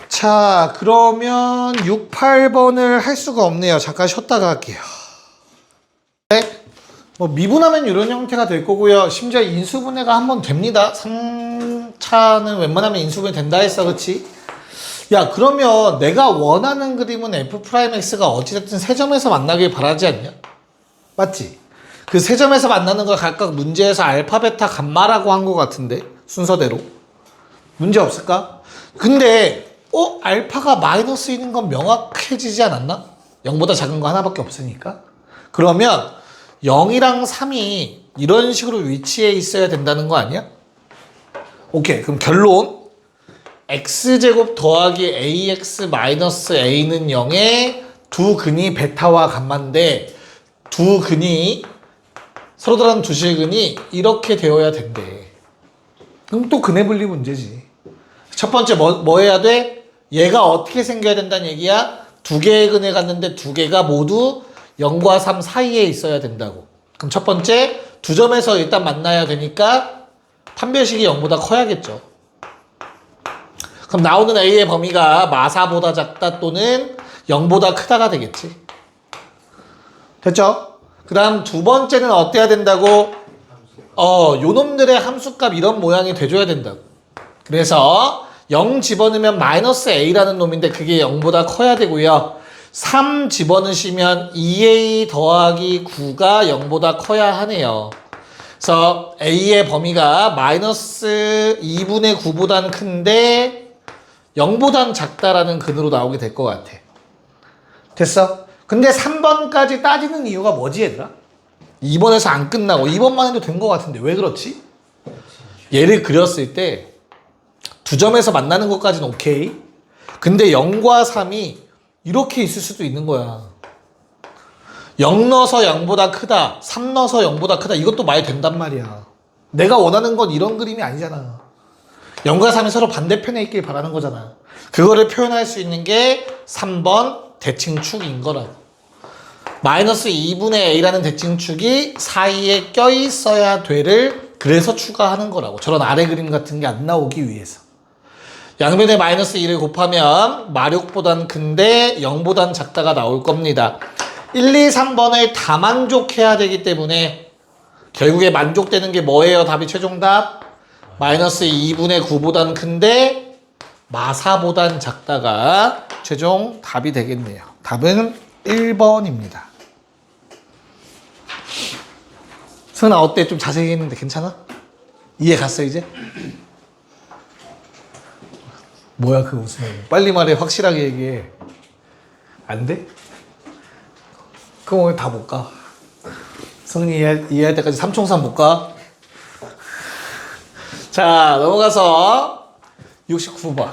자, 그러면 6, 8번을 할 수가 없네요. 잠깐 쉬었다가 할게요. 네? 뭐 미분하면 이런 형태가 될 거고요. 심지어 인수분해가 한번 됩니다. 3차는 웬만하면 인수분해 된다 했어, 그치? 야, 그러면 내가 원하는 그림은 f'x가 어찌됐든 세 점에서 만나길 바라지 않냐? 맞지? 그 세 점에서 만나는 걸 각각 문제에서 알파, 베타, 감마라고 한 것 같은데, 순서대로. 문제 없을까? 근데 알파가 마이너스인 건 명확해지지 않았나? 0보다 작은 거 하나밖에 없으니까. 그러면 0이랑 3이 이런 식으로 위치해 있어야 된다는 거 아니야? 오케이, 그럼 결론. x제곱 더하기 ax 마이너스 a는 0에 두 근이 베타와 감마인데 두 근이 서로 다른 두 실근이 이렇게 되어야 된대. 그럼 또 근해 분리 문제지. 첫 번째 뭐 해야 돼? 얘가 어떻게 생겨야 된다는 얘기야? 두 개의 근해 갔는데 두 개가 모두 0과 3 사이에 있어야 된다고. 그럼 첫 번째 두 점에서 일단 만나야 되니까 판별식이 0보다 커야겠죠. 그럼 나오는 A의 범위가 마사보다 작다 또는 0보다 크다가 되겠지. 됐죠? 그 다음 두 번째는 어때야 된다고? 요놈들의 함수값 이런 모양이 돼줘야 된다고. 그래서 0 집어넣으면 마이너스 A라는 놈인데 그게 0보다 커야 되고요. 3 집어넣으시면 2A 더하기 9가 0보다 커야 하네요. 그래서 A의 범위가 마이너스 2분의 9보단 큰데 0보단 작다라는 근으로 나오게 될 것 같아. 됐어? 근데 3번까지 따지는 이유가 뭐지 얘들아? 2번에서 안 끝나고 2번만 해도 된 것 같은데 왜 그렇지? 얘를 그렸을 때 두 점에서 만나는 것까지는 오케이. 근데 0과 3이 이렇게 있을 수도 있는 거야. 0 넣어서 0보다 크다, 3 넣어서 0보다 크다, 이것도 말이 된단 말이야. 내가 원하는 건 이런 그림이 아니잖아. 0과 3이 서로 반대편에 있길 바라는 거잖아. 그거를 표현할 수 있는 게 3번 대칭축인 거라고. 마이너스 2분의 a라는 대칭축이 사이에 껴있어야 돼를 그래서 추가하는 거라고. 저런 아래 그림 같은 게 안 나오기 위해서. 양변에 마이너스 2를 곱하면 마력보단 큰데 0보단 작다가 나올 겁니다. 1, 2, 3번을 다 만족해야 되기 때문에 결국에 만족되는 게 뭐예요? 답이 최종 답? 마이너스 2분의 9보단 큰데 마사보단 작다가 최종 답이 되겠네요. 답은 1번입니다. 승아 어때? 좀 자세히 했는데 괜찮아? 이해 갔어 이제? 뭐야 그 웃음은. 빨리 말해. 확실하게 얘기해. 안 돼? 그럼 오늘 다 못 가. 성리 이해할 때까지 삼총산 못 가. 자 넘어가서 69번.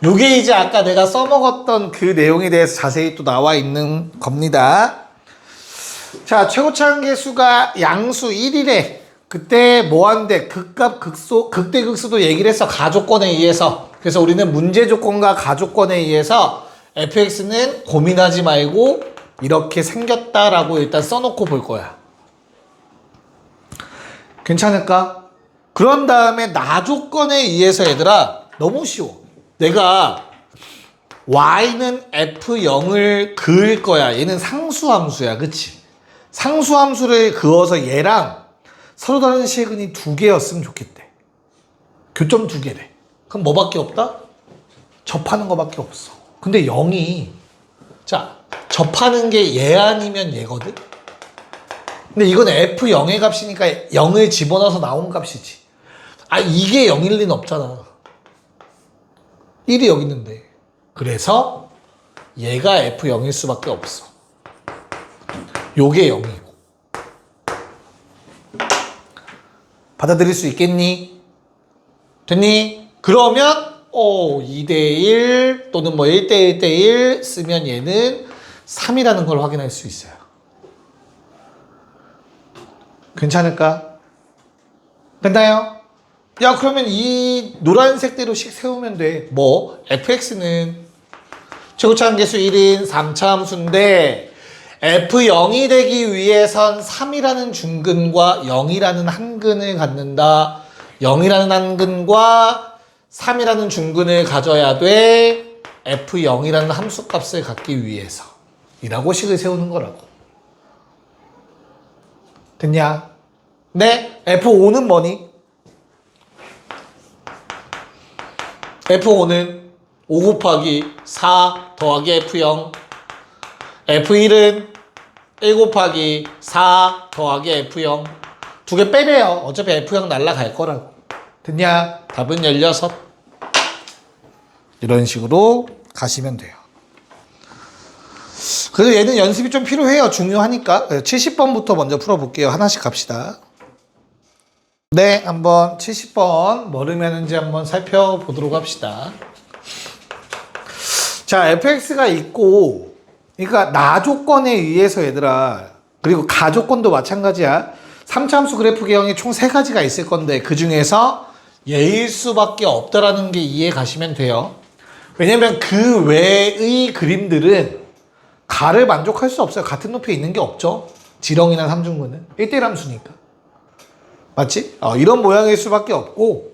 요게 이제 아까 내가 써먹었던 그 내용에 대해서 자세히 또 나와 있는 겁니다. 자 최고차항 계수가 양수 1이래. 그때 뭐한대? 극값 극소 극대 극소도 얘기를 했어. 가조건에 의해서. 그래서 우리는 문제 조건과 가조건에 의해서 fx는 고민하지 말고 이렇게 생겼다라고 일단 써놓고 볼 거야. 괜찮을까? 그런 다음에 나 조건에 의해서 얘들아 너무 쉬워. 내가 y는 f0을 그을 거야. 얘는 상수함수야. 그치? 상수함수를 그어서 얘랑 서로 다른 시근이 두 개였으면 좋겠대. 교점 두 개래. 그럼 뭐밖에 없다? 접하는 거밖에 없어. 근데 0이 자 접하는 게 얘 아니면 얘거든? 근데 이건 f0의 값이니까 0을 집어넣어서 나온 값이지. 아 이게 0일 리는 없잖아. 1이 여기 있는데. 그래서 얘가 f0일 수밖에 없어. 요게 0이고. 받아들일 수 있겠니? 됐니? 그러면 2대1 또는 뭐 1대1대1 쓰면 얘는 3이라는 걸 확인할 수 있어요. 괜찮을까? 됐나요? 야 그러면 이 노란색대로씩 세우면 돼. 뭐? fx는 최고차항 계수 1인 3차 함수인데 f0이 되기 위해선 3이라는 중근과 0이라는 한근을 갖는다. 0이라는 한근과 3이라는 중근을 가져야 돼. f0이라는 함수값을 갖기 위해서 이라고 식을 세우는 거라고. 됐냐? 네? f5는 뭐니? f5는 5 곱하기 4 더하기 f0. f1은 1 곱하기 4 더하기 f0. 두 개 빼래요. 어차피 f0 날라갈 거라고. 됐냐? 답은 16. 이런 식으로 가시면 돼요. 그래서 얘는 연습이 좀 필요해요. 중요하니까. 70번부터 먼저 풀어볼게요. 하나씩 갑시다. 네, 한번 70번 뭐를 하는지 한번 살펴보도록 합시다. 자, fx가 있고, 그러니까 나 조건에 의해서 얘들아, 그리고 가 조건도 마찬가지야. 3차 함수 그래프 개형이 총 3가지가 있을 건데 그 중에서 얘일 수밖에 없다라는 게 이해 가시면 돼요. 왜냐면 그 외의 그림들은 가를 만족할 수 없어요. 같은 높이에 있는 게 없죠. 지렁이나 삼중근은 1대1 함수니까. 맞지? 이런 모양일 수밖에 없고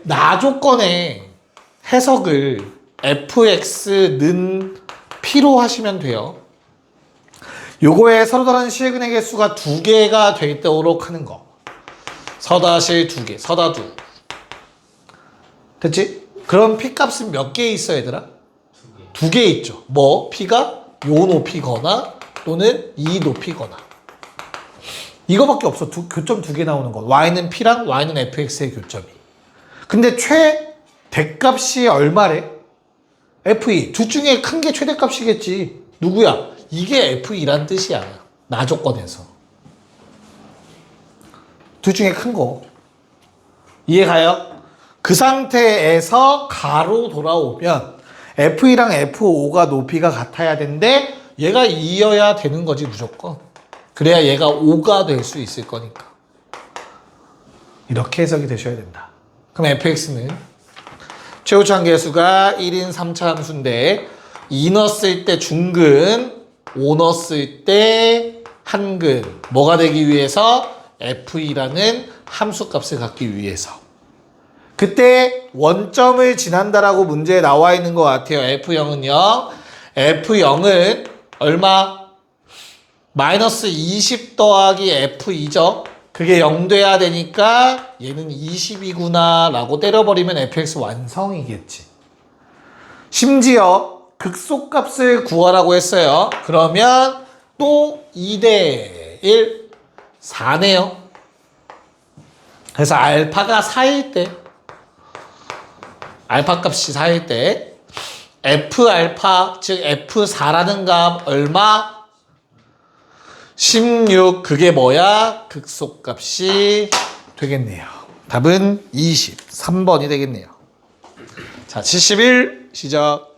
나 조건의 해석을 fx는 p로 하시면 돼요. 요거에 서로 다른 실근의 개수가 2개가 되도록 하는 거. 서다실 2개, 서다두. 됐지? 그럼 p 값은 몇 개 있어 얘들아? 2개 있죠. 뭐? p가 요 높이거나 또는 이 높이거나. 이거밖에 없어. 교점 2개 나오는 거. y는 p랑 y는 fx의 교점이. 근데 최대값이 얼마래? f2. 둘 중에 큰 게 최대값이겠지. 누구야? 이게 f2란 뜻이야. 나 조건에서. 둘 중에 큰 거. 이해가요? 그 상태에서 가로 돌아오면 f2랑 f5가 높이가 같아야 되는데 얘가 2여야 되는 거지 무조건. 그래야 얘가 5가 될 수 있을 거니까. 이렇게 해석이 되셔야 된다. 그럼 fx는 최고차항 계수가 1인 3차 함수인데 2 넣었을 때 중근, 5 넣었을 때 한근. 뭐가 되기 위해서? f2라는 함수값을 갖기 위해서. 그때 원점을 지난다라고 문제에 나와 있는 것 같아요. f0은요. f0은 얼마? 마이너스 20 더하기 f2죠. 그게 0 돼야 되니까 얘는 20이구나 라고 때려버리면 fx 완성이겠지. 심지어 극소값을 구하라고 했어요. 그러면 또 2대1 4네요. 그래서 알파가 4일 때 알파 값이 4일 때 F알파 즉 F4라는 값 얼마? 16. 그게 뭐야? 극소값이 되겠네요. 답은 23번이 되겠네요. 자, 71 시작.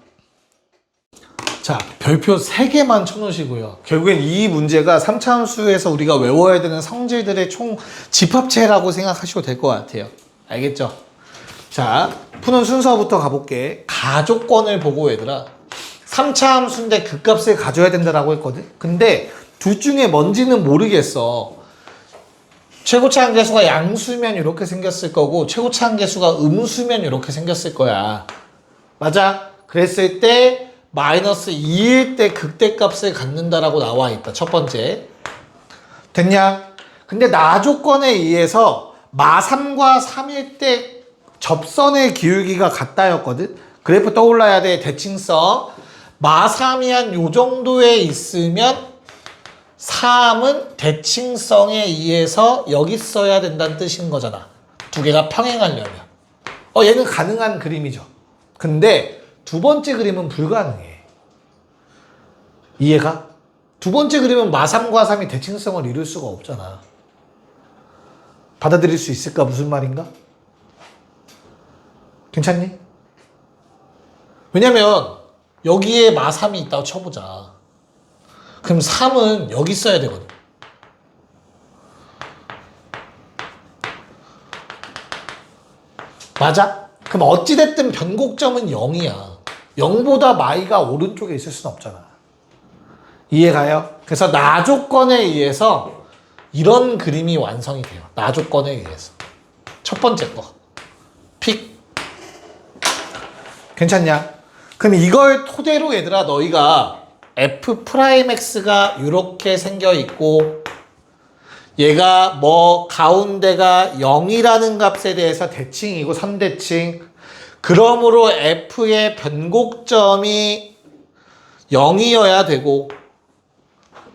자, 별표 3개만 쳐놓으시고요. 결국엔 이 문제가 3차 함수에서 우리가 외워야 되는 성질들의 총 집합체라고 생각하셔도 될 것 같아요. 알겠죠? 자, 푸는 순서부터 가볼게. 가조건을 보고 얘들아 3차 함수인데 그 값을 가져야 된다라고 했거든? 근데 둘 중에 뭔지는 모르겠어. 최고차항 계수가 양수면 이렇게 생겼을 거고 최고차항 계수가 음수면 이렇게 생겼을 거야. 맞아? 그랬을 때 마이너스 2일 때 극대값을 갖는다라고 나와 있다. 첫 번째. 됐냐? 근데 나 조건에 의해서 마3과 3일 때 접선의 기울기가 같다였거든? 그래프 떠올라야 돼. 대칭성. 마3이 한 요 정도에 있으면 3은 대칭성에 의해서 여기 써야 된다는 뜻인 거잖아. 두 개가 평행하려면. 얘는 가능한 그림이죠. 근데 두 번째 그림은 불가능해. 이해가? 두 번째 그림은 마3과 3이 대칭성을 이룰 수가 없잖아. 받아들일 수 있을까? 무슨 말인가? 괜찮니? 왜냐면 여기에 마3이 있다고 쳐보자. 그럼 3은 여기 써야 되거든. 맞아? 그럼 어찌됐든 변곡점은 0이야. 0보다 마이가 오른쪽에 있을 수는 없잖아. 이해가요? 그래서 나 조건에 의해서 이런 그림이 완성이 돼요. 나 조건에 의해서. 첫 번째 거. 픽. 괜찮냐? 그럼 이걸 토대로 얘들아 너희가 f'x가 이렇게 생겨 있고 얘가 뭐 가운데가 0이라는 값에 대해서 대칭이고 선대칭. 그러므로 f의 변곡점이 0이어야 되고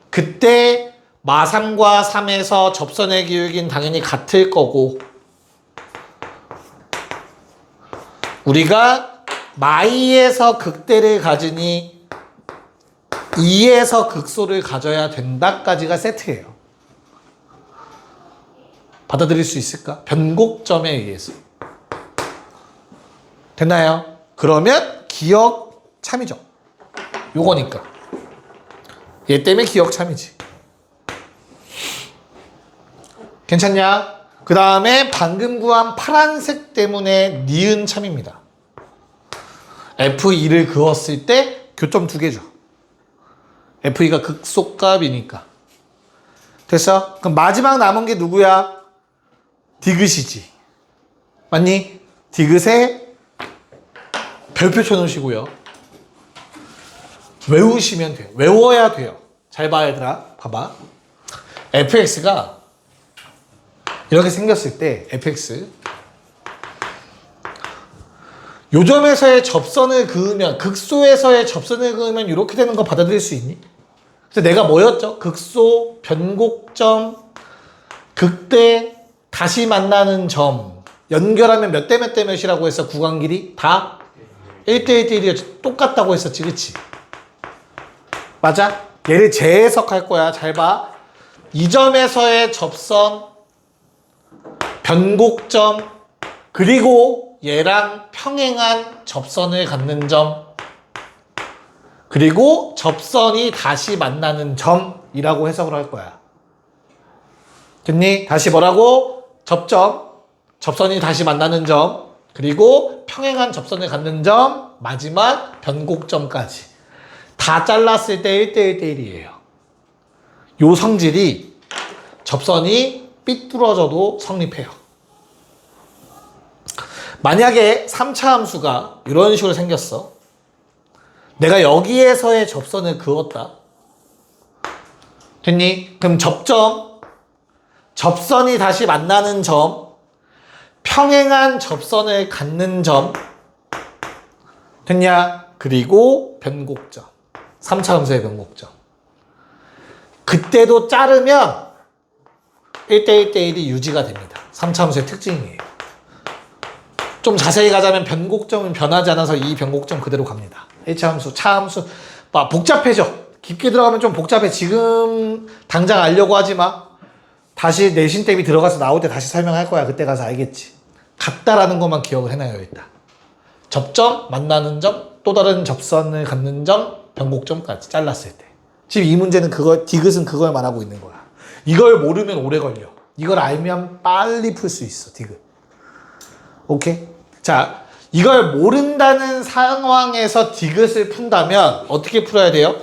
그때 마3과 3에서 접선의 기울기는 당연히 같을 거고 우리가 마이에서 극대를 가지니 2에서 극소를 가져야 된다까지가 세트예요. 받아들일 수 있을까? 변곡점에 의해서. 됐나요? 그러면 기억 참이죠. 요거니까. 얘 때문에 기억 참이지. 괜찮냐? 그 다음에 방금 구한 파란색 때문에 니은 참입니다. F2를 그었을 때 교점 2개죠. F2가 극소값이니까. 됐어? 그럼 마지막 남은 게 누구야? 디귿이지. 맞니? 디귿에 별표 쳐놓으시고요. 외우시면 돼요. 외워야 돼요. 잘 봐, 얘들아. 봐봐. fx가 이렇게 생겼을 때 fx 요점에서의 접선을 그으면 극소에서의 접선을 그으면 이렇게 되는 거 받아들일 수 있니? 그래서 내가 뭐였죠? 극소, 변곡점, 극대, 다시 만나는 점 연결하면 몇 대 몇 대 몇이라고 했어? 구간 길이? 다 1대 1대 1이 똑같다고 했었지, 그치? 맞아? 얘를 재해석할 거야. 잘 봐. 이 점에서의 접선, 변곡점, 그리고 얘랑 평행한 접선을 갖는 점, 그리고 접선이 다시 만나는 점이라고 해석을 할 거야. 됐니? 다시 뭐라고? 접점, 접선이 다시 만나는 점, 그리고 평행한 접선을 갖는 점, 마지막 변곡점까지. 다 잘랐을 때 1대 1대 1이에요. 요 성질이 접선이 삐뚤어져도 성립해요. 만약에 3차 함수가 이런 식으로 생겼어. 내가 여기에서의 접선을 그었다. 됐니? 그럼 접점, 접선이 다시 만나는 점, 평행한 접선을 갖는 점, 됐냐? 그리고 변곡점. 3차 함수의 변곡점. 그때도 자르면 1대 1대 1이 유지가 됩니다. 3차 함수의 특징이에요. 좀 자세히 가자면 변곡점은 변하지 않아서 이 변곡점 그대로 갑니다. 1차 함수, 차 함수 복잡해져. 깊게 들어가면 좀 복잡해. 지금 당장 알려고 하지 마. 다시 내신 대비 들어가서 나올 때 다시 설명할 거야. 그때 가서 알겠지. 같다라는 것만 기억을 해놔요. 일단 접점, 만나는 점, 또 다른 접선을 갖는 점, 변곡점까지 잘랐을 때. 지금 이 문제는 디귿은 그걸 말하고 있는 거야. 이걸 모르면 오래 걸려. 이걸 알면 빨리 풀 수 있어. 디귿. 오케이? 자, 이걸 모른다는 상황에서 디귿을 푼다면 어떻게 풀어야 돼요?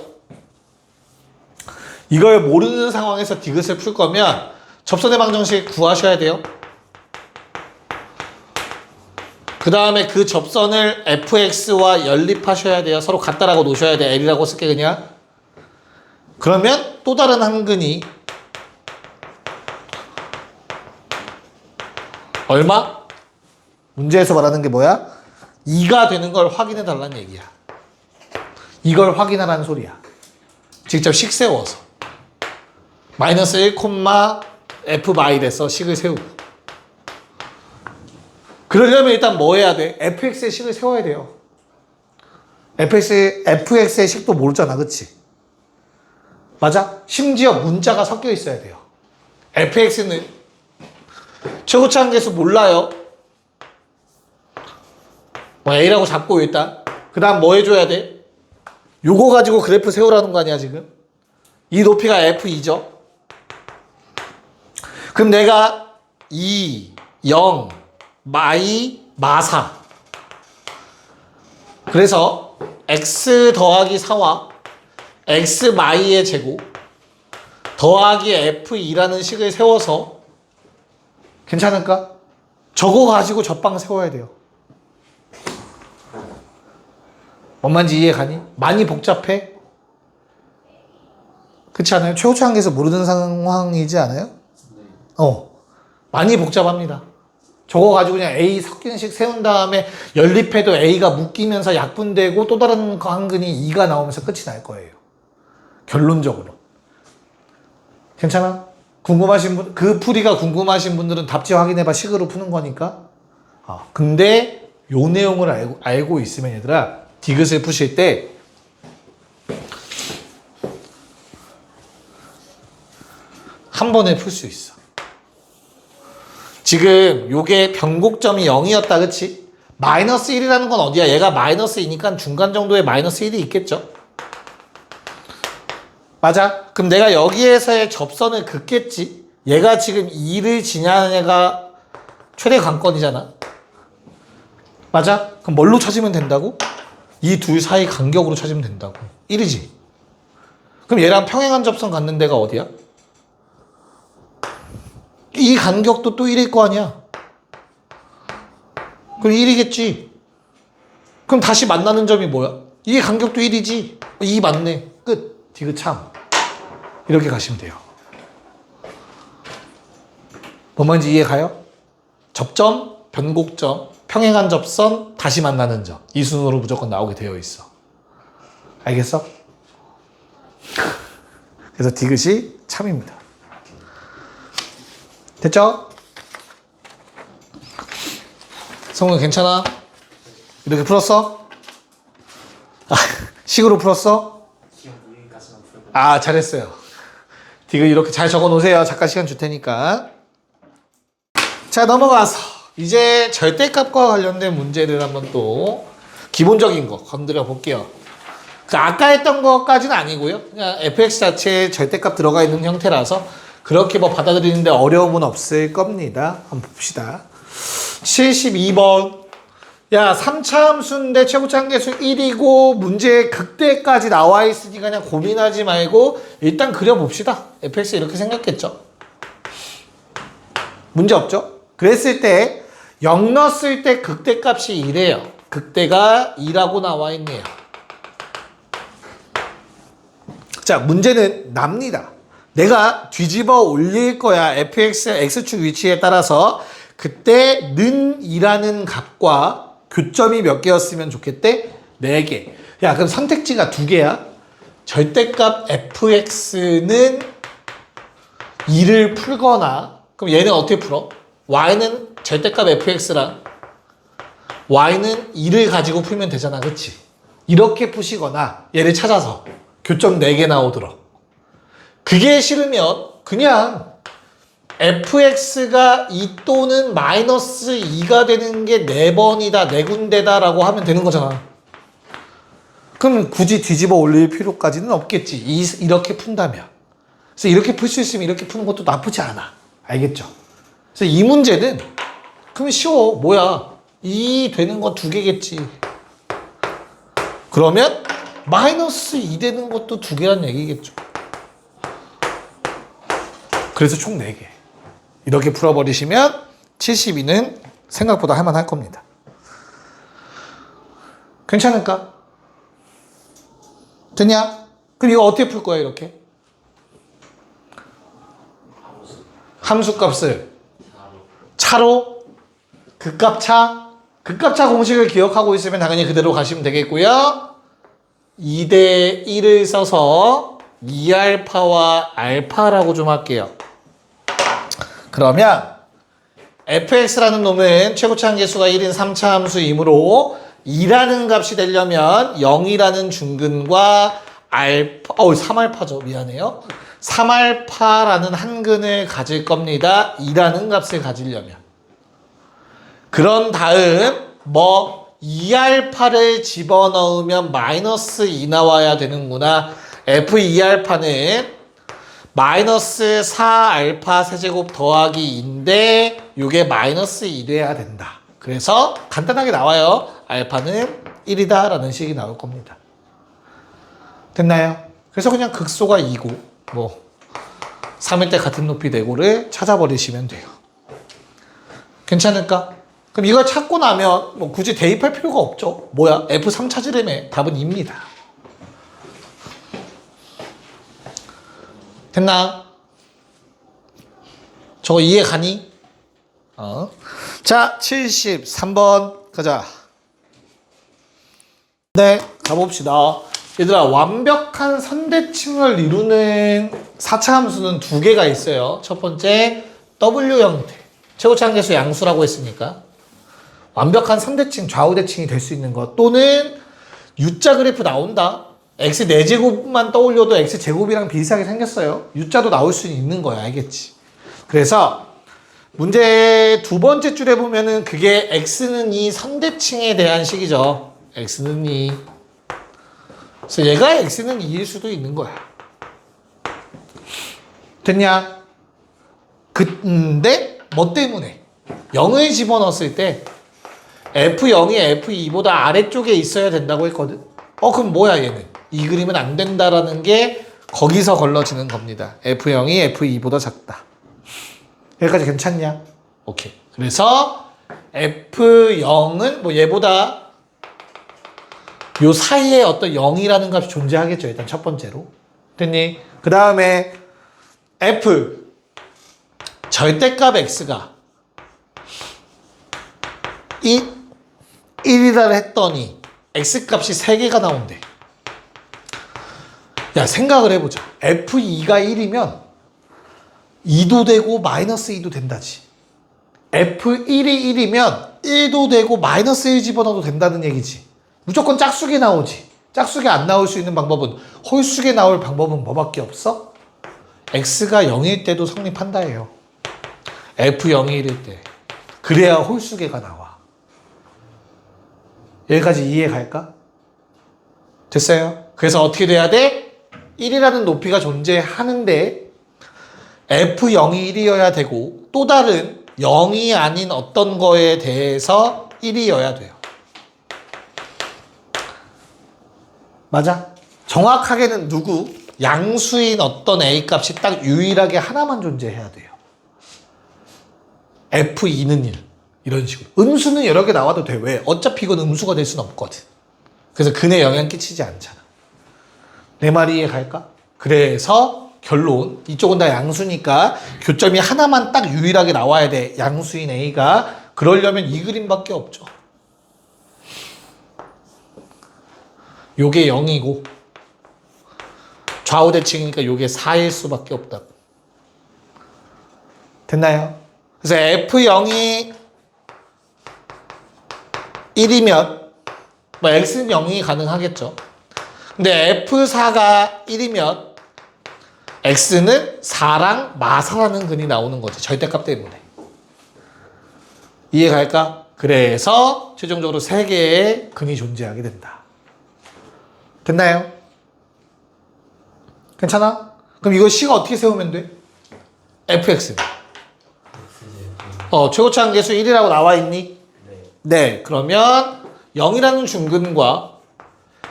이걸 모르는 상황에서 디귿을 풀 거면 접선의 방정식 구하셔야 돼요. 그 다음에 그 접선을 fx와 연립하셔야 돼요. 서로 같다라고 놓으셔야 돼. l이라고 쓸게 그냥. 그러면 또 다른 한근이 얼마? 문제에서 말하는 게 뭐야? 2가 되는 걸 확인해 달라는 얘기야. 이걸 확인하라는 소리야. 직접 식 세워서. 마이너스 1, f 마일에서 식을 세우고. 그러려면 일단 뭐 해야 돼? fx의 식을 세워야 돼요. fx의 식도 모르잖아, 그치? 맞아? 심지어 문자가 섞여 있어야 돼요. fx는 최고치 한계수 몰라요. 뭐 a라고 잡고 일단. 그 다음 뭐 해줘야 돼? 요거 가지고 그래프 세우라는 거 아니야, 지금? 이 높이가 f2죠? 그럼 내가 2, 0, 마사. 그래서 x 더하기 4와 x 마이의 제곱 더하기 f2라는 식을 세워서 괜찮을까? 저거 가지고 접방 세워야 돼요. 뭔 말인지 이해 가니? 많이 복잡해? 그렇지 않아요? 최고치 한계에서 모르는 상황이지 않아요? 많이 복잡합니다. 저거 가지고 그냥 A 섞이는 식 세운 다음에 연립해도 A가 묶이면서 약분되고 또 다른 한근이 2가 나오면서 끝이 날 거예요. 결론적으로. 괜찮아? 궁금하신 분, 그 풀이가 궁금하신 분들은 답지 확인해봐. 식으로 푸는 거니까. 근데 요 내용을 알고 있으면 얘들아, 디귿을 푸실 때 한 번에 풀 수 있어. 지금 요게 변곡점이 0이었다, 그치? 마이너스 1이라는 건 어디야? 얘가 마이너스 2니까 중간 정도에 마이너스 1이 있겠죠? 맞아? 그럼 내가 여기에서의 접선을 긋겠지? 얘가 지금 2를 지나는 애가 최대 관건이잖아. 맞아? 그럼 뭘로 찾으면 된다고? 이 둘 사이 간격으로 찾으면 된다고. 1이지. 그럼 얘랑 평행한 접선 갖는 데가 어디야? 이 간격도 또 1일 거 아니야. 그럼 1이겠지. 그럼 다시 만나는 점이 뭐야? 이 간격도 1이지. 2 맞네. 끝. 디귿참. 이렇게 가시면 돼요. 뭔 말인지 이해 가요? 접점, 변곡점, 평행한 접선, 다시 만나는 점. 이 순으로 무조건 나오게 되어 있어. 알겠어? 그래서 디귿이 참입니다. 됐죠? 성훈 괜찮아? 이렇게 풀었어? 아, 식으로 풀었어? 아, 잘했어요. 디귿 이렇게 잘 적어 놓으세요. 잠깐 시간 줄 테니까. 자, 넘어가서 이제 절대값과 관련된 문제를 한번 또 기본적인 거 건드려 볼게요. 아까 했던 것까지는 아니고요. 그냥 fx 자체에 절대값 들어가 있는 형태라서 그렇게 뭐 받아들이는데 어려움은 없을 겁니다. 한번 봅시다. 72번. 야, 3차 함수인데 최고차 한계수 1이고 문제에 극대까지 나와 있으니까 그냥 고민하지 말고 일단 그려봅시다. fx 이렇게 생겼겠죠. 문제 없죠? 그랬을 때 0 넣었을 때 극대값이 2래요. 극대가 2라고 나와 있네요. 자, 문제는 납니다. 내가 뒤집어 올릴 거야. fx, x축 위치에 따라서 그때 는 2라는 값과 교점이 몇 개였으면 좋겠대? 4개. 야, 그럼 선택지가 2개야. 절대값 fx는 2를 풀거나, 그럼 얘는 어떻게 풀어? y는 절대값 fx랑 y는 2를 가지고 풀면 되잖아. 그치? 이렇게 푸시거나 얘를 찾아서 교점 4개 나오도록. 그게 싫으면 그냥 fx가 2 또는 마이너스 2가 되는 게 4번이다, 4군데다 라고 하면 되는 거잖아. 그럼 굳이 뒤집어 올릴 필요까지는 없겠지. 이렇게 푼다면. 그래서 이렇게 풀 수 있으면 이렇게 푸는 것도 나쁘지 않아. 알겠죠? 그래서 이 문제는 그럼 쉬워. 뭐야? 2 되는 건 2개겠지. 그러면 마이너스 2 되는 것도 2개란 얘기겠죠. 그래서 총 4개. 이렇게 풀어버리시면 72는 생각보다 할만할 겁니다. 괜찮을까? 됐냐? 그럼 이거 어떻게 풀 거야, 이렇게? 함수값을 차로 극값차 공식을 기억하고 있으면 당연히 그대로 가시면 되겠고요. 2대 1을 써서 2알파와 알파라고 좀 할게요. 그러면 fx라는 놈은 최고차 한계수가 1인 3차 함수이므로 2라는 값이 되려면 0이라는 중근과 알파, 3알파죠. 미안해요. 3알파라는 한근을 가질 겁니다. 2라는 값을 가지려면. 그런 다음 2알파를 집어넣으면 마이너스 2 나와야 되는구나. f2알파는 마이너스 4알파 세제곱 더하기 2인데 이게 마이너스 1 돼야 된다. 그래서 간단하게 나와요. 알파는 1이다 라는 식이 나올 겁니다. 됐나요? 그래서 그냥 극소가 2고 3일 때 같은 높이 되고를 찾아버리시면 돼요. 괜찮을까? 그럼 이걸 찾고 나면 굳이 대입할 필요가 없죠. 뭐야? F3 찾으려면 답은 2입니다. 됐나? 저거 이해 가니? 자, 73번 가자. 네, 가봅시다. 얘들아, 완벽한 선대칭을 이루는 4차 함수는 2개가 있어요. 첫 번째, W 형태. 최고차 한계수 양수라고 했으니까. 완벽한 선대칭, 좌우대칭이 될 수 있는 것. 또는 U자 그래프 나온다. X 4제곱만 떠올려도 X제곱이랑 비슷하게 생겼어요. U자도 나올 수 있는 거야. 알겠지? 그래서 문제 두 번째 줄에 보면은 그게 X는 2 선대칭에 대한 식이죠. X는 2. 그래서 얘가 X는 2일 수도 있는 거야. 됐냐? 근데 뭐 때문에? 0을 집어넣었을 때 F0이 F2보다 아래쪽에 있어야 된다고 했거든. 그럼 뭐야 얘는? 이 그림은 안 된다라는 게 거기서 걸러지는 겁니다. F0이 F2보다 작다. 여기까지 괜찮냐? 오케이. 그래서 F0은 뭐 얘보다 요 사이에 어떤 0이라는 값이 존재하겠죠. 일단 첫 번째로. 됐니? 그 다음에 F 절대값 X가 1이라 했더니 X값이 3개가 나온대. 야, 생각을 해보자. F2가 1이면 2도 되고 마이너스 2도 된다지. F1이 1이면 1도 되고 마이너스 1 집어넣어도 된다는 얘기지. 무조건 짝수게 나오지. 짝수게 안 나올 수 있는 방법은, 홀수게 나올 방법은 뭐밖에 없어? X가 0일 때도 성립한다예요. F0이 1일 때. 그래야 홀수계가 나와. 여기까지 이해 갈까? 됐어요? 그래서 어떻게 돼야 돼? 1이라는 높이가 존재하는데 F0이 1이어야 되고 또 다른 0이 아닌 어떤 거에 대해서 1이어야 돼요. 맞아? 정확하게는 누구? 양수인 어떤 A값이 딱 유일하게 하나만 존재해야 돼요. F2는 1. 이런 식으로. 음수는 여러 개 나와도 돼. 왜? 어차피 이건 음수가 될 수는 없거든. 그래서 근에 영향 끼치지 않잖아. 내 말이 이해 갈까? 그래서 결론. 이쪽은 다 양수니까 교점이 하나만 딱 유일하게 나와야 돼. 양수인 A가. 그러려면 이 그림밖에 없죠. 요게 0이고 좌우 대칭이니까 요게 4일 수밖에 없다고. 됐나요? 그래서 F0이 1이면 뭐 X는 0이 가능하겠죠. 근데 F4가 1이면 X는 4랑 마사라는 근이 나오는 거지. 절대값 때문에. 이해 갈까? 그래서 최종적으로 3개의 근이 존재하게 된다. 됐나요? 괜찮아? 그럼 이거 C가 어떻게 세우면 돼? fx. 최고차항계수 1이라고 나와 있니? 네. 그러면 0이라는 중근과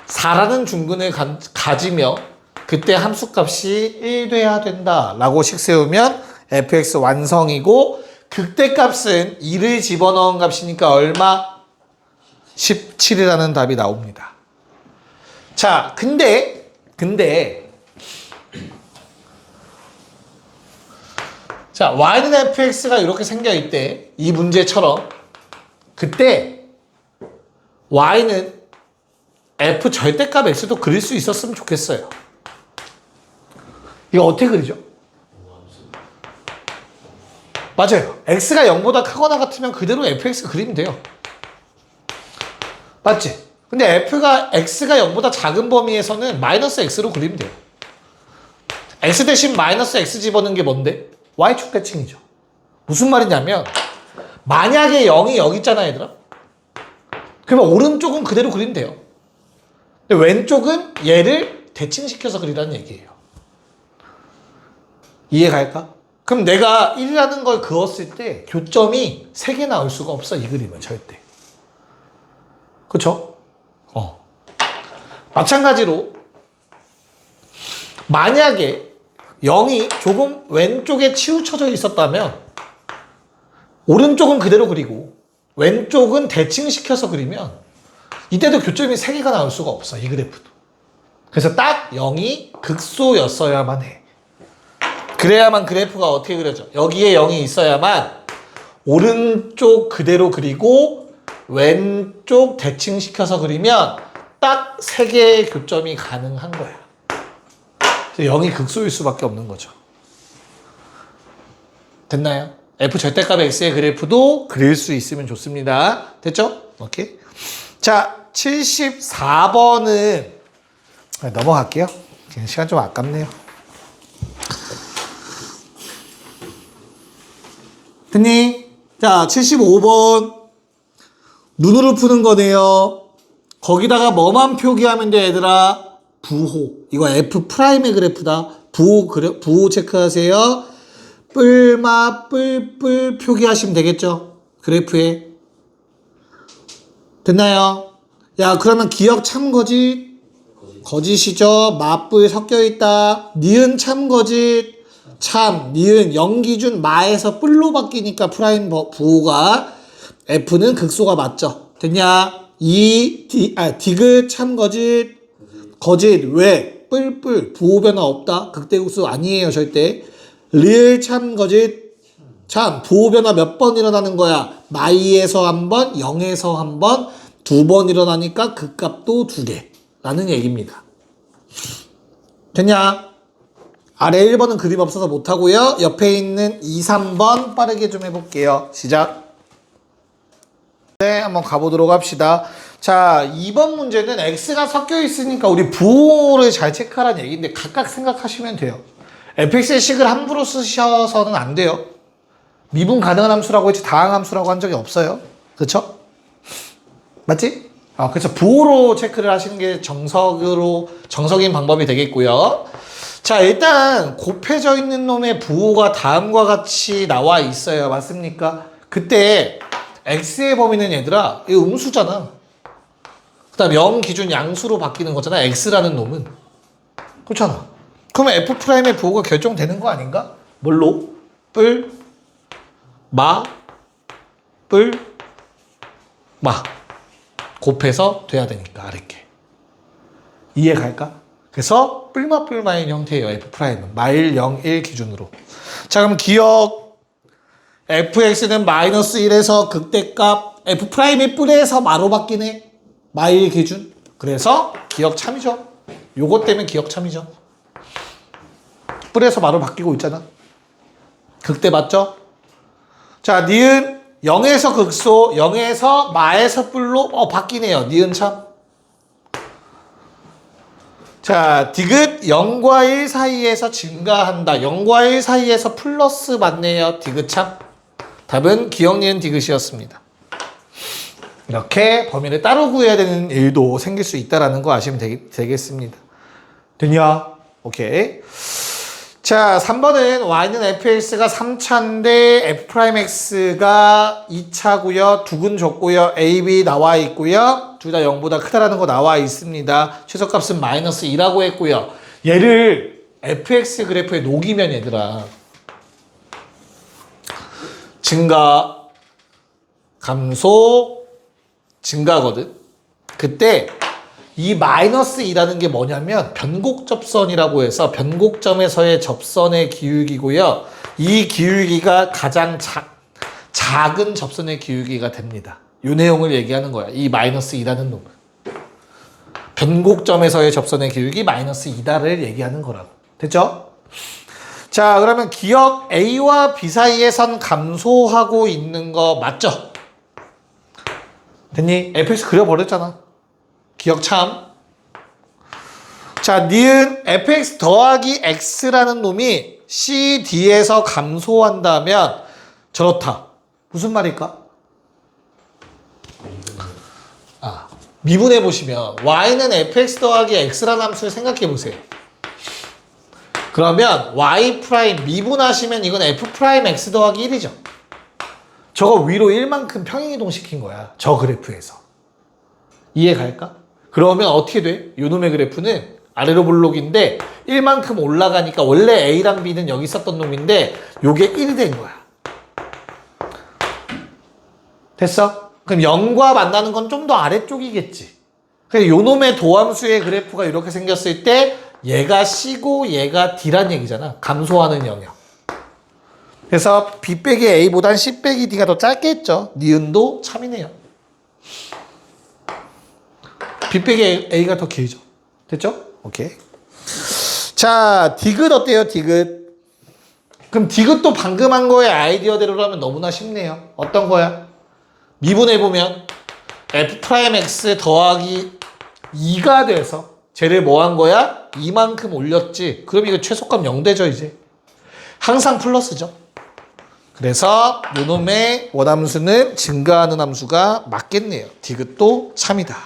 4라는 중근을 가지며 그때 함수값이 1 돼야 된다 라고 식 세우면 fx 완성이고 극대값은 2를 집어넣은 값이니까 얼마? 17이라는 답이 나옵니다. 자, 근데 자, y는 fx가 이렇게 생겨있대. 이 문제처럼. 그때 y는 f 절대값 x도 그릴 수 있었으면 좋겠어요. 이거 어떻게 그리죠? 맞아요. x가 0보다 크거나 같으면 그대로 fx 그리면 돼요. 맞지? 근데 x가 0보다 작은 범위에서는 마이너스 x로 그리면 돼요. x 대신 마이너스 x 집어넣는 게 뭔데? y축 대칭이죠. 무슨 말이냐면 만약에 0이 여기 있잖아 얘들아. 그러면 오른쪽은 그대로 그리면 돼요. 근데 왼쪽은 얘를 대칭시켜서 그리라는 얘기예요. 이해 갈까? 그럼 내가 1이라는 걸 그었을 때 교점이 3개 나올 수가 없어. 이 그림은 절대. 그쵸? 마찬가지로 만약에 0이 조금 왼쪽에 치우쳐져 있었다면 오른쪽은 그대로 그리고 왼쪽은 대칭시켜서 그리면 이때도 교점이 3개가 나올 수가 없어. 이 그래프도. 그래서 딱 0이 극소였어야만 해. 그래야만 그래프가 어떻게 그려져? 여기에 0이 있어야만 오른쪽 그대로 그리고 왼쪽 대칭시켜서 그리면 딱 3개의 교점이 가능한 거야. 0이 극소일 수밖에 없는 거죠. 됐나요? f 절대값 x의 그래프도 그릴 수 있으면 좋습니다. 됐죠? 오케이. 자, 74번은 넘어갈게요. 시간 좀 아깝네요. 됐니? 자, 75번 눈으로 푸는 거네요. 거기다가 뭐만 표기하면 돼 얘들아? 부호. 이거 F'의 그래프다. 부호 체크하세요. 뿔마 뿔뿔 표기하시면 되겠죠? 그래프에. 됐나요? 야, 그러면 기억 참거짓 거짓이죠. 마뿔 섞여있다. 니은 참거짓 참. 니은 0 기준 마에서 뿔로 바뀌니까 프라임 부호가 F는 극소가 맞죠. 됐냐? 디귿 참거짓 거짓 왜? 뿔뿔 부호 변화 없다. 극대극소 아니에요 절대. 리을 참거짓 참 부호 변화 몇 번 일어나는 거야? 마이에서 한 번, 0에서 한 번, 2번 일어나니까 극값도 2개 라는 얘기입니다. 됐냐? 아래 1번은 그림 없어서 못하고요. 옆에 있는 2, 3번 빠르게 좀 해볼게요. 시작. 네, 한번 가보도록 합시다. 자, 2번 문제는 X가 섞여 있으니까 우리 부호를 잘 체크하라는 얘기인데 각각 생각하시면 돼요. fx의 식을 함부로 쓰셔서는 안 돼요. 미분 가능한 함수라고 했지 다항 함수라고 한 적이 없어요. 그쵸? 맞지? 그래서 부호로 체크를 하시는 게 정석인 방법이 되겠고요. 자, 일단 곱해져 있는 놈의 부호가 다음과 같이 나와 있어요. 맞습니까? 그때 x의 범위는 얘들아 이거 음수잖아. 그 다음 0 기준 양수로 바뀌는 거잖아. x라는 놈은. 그렇잖아. 그러면 f'의 부호가 결정되는 거 아닌가? 뭘로? 뿔, 마, 뿔, 마. 곱해서 돼야 되니까 아랫게. 이해 갈까? 그래서 뿔마인 형태예요. F'은 마일 0, 1 기준으로. 자, 그럼 기억 fx는 마이너스 1에서 극대값 F'이 뿔에서 마로 바뀌네. 마일 기준. 그래서 기억 참이죠. 요것 때문에 기억 참이죠. 뿔에서 마로 바뀌고 있잖아. 극대 맞죠? 자, 니은 0에서 극소, 0에서 마에서 뿔로 바뀌네요. 니은 참. 자, 디귿 0과 1 사이에서 증가한다. 0과 1 사이에서 플러스 맞네요. 디귿 참. 답은 기억 니은 디귿이었습니다. 이렇게 범위를 따로 구해야 되는 일도 생길 수 있다는 거 아시면 되겠습니다. 됐냐? 오케이. 자, 3번은 y는 fx가 3차인데 f'x가 2차고요. 두근 줬고요. a, b 나와 있고요. 둘 다 0보다 크다라는 거 나와 있습니다. 최소값은 마이너스 2라고 했고요. 얘를 fx 그래프에 녹이면 얘들아 증가, 감소, 증가거든. 그때 이 마이너스 2라는 게 뭐냐면 변곡접선이라고 해서 변곡점에서의 접선의 기울기고요. 이 기울기가 가장 작은 접선의 기울기가 됩니다. 이 내용을 얘기하는 거야. 이 마이너스 2라는 놈은. 변곡점에서의 접선의 기울기 마이너스 2다를 얘기하는 거라고. 됐죠? 자, 그러면 기억 A와 B 사이의 선 감소하고 있는 거 맞죠? 됐니? fx 그려버렸잖아. 기억 참. 자, 니은 fx 더하기 x라는 놈이 CD에서 감소한다면 저렇다. 무슨 말일까? 미분해 보시면 y는 fx 더하기 x라는 함수를 생각해 보세요. 그러면 y 프라임 미분하시면 이건 f 프라임 x 더하기 1이죠. 저거 위로 1만큼 평행이동 시킨 거야. 저 그래프에서. 이해 갈까? 그러면 어떻게 돼? 요 놈의 그래프는 아래로 볼록인데 1만큼 올라가니까 원래 A랑 B는 여기 있었던 놈인데 요게 1이 된 거야. 됐어? 그럼 0과 만나는 건 좀 더 아래쪽이겠지. 그래서 요 놈의 도함수의 그래프가 이렇게 생겼을 때 얘가 C고 얘가 D란 얘기잖아. 감소하는 영역. 그래서 B 빼기 A보단 C 빼기 D가 더 짧겠죠. 니은도 참이네요. B 빼기 A가 더 길죠. 됐죠? 오케이. 자, 디귿 어때요? 디귿. 그럼 디귿도 방금 한 거의 아이디어대로 하면 너무나 쉽네요. 어떤 거야? 미분해보면 F'X 더하기 2가 돼서 쟤를 뭐 한 거야? 이만큼 올렸지. 그럼 이거 최소값 0 되죠, 이제. 항상 플러스죠. 그래서 요놈의 원함수는 증가하는 함수가 맞겠네요. 디귿도 참이다.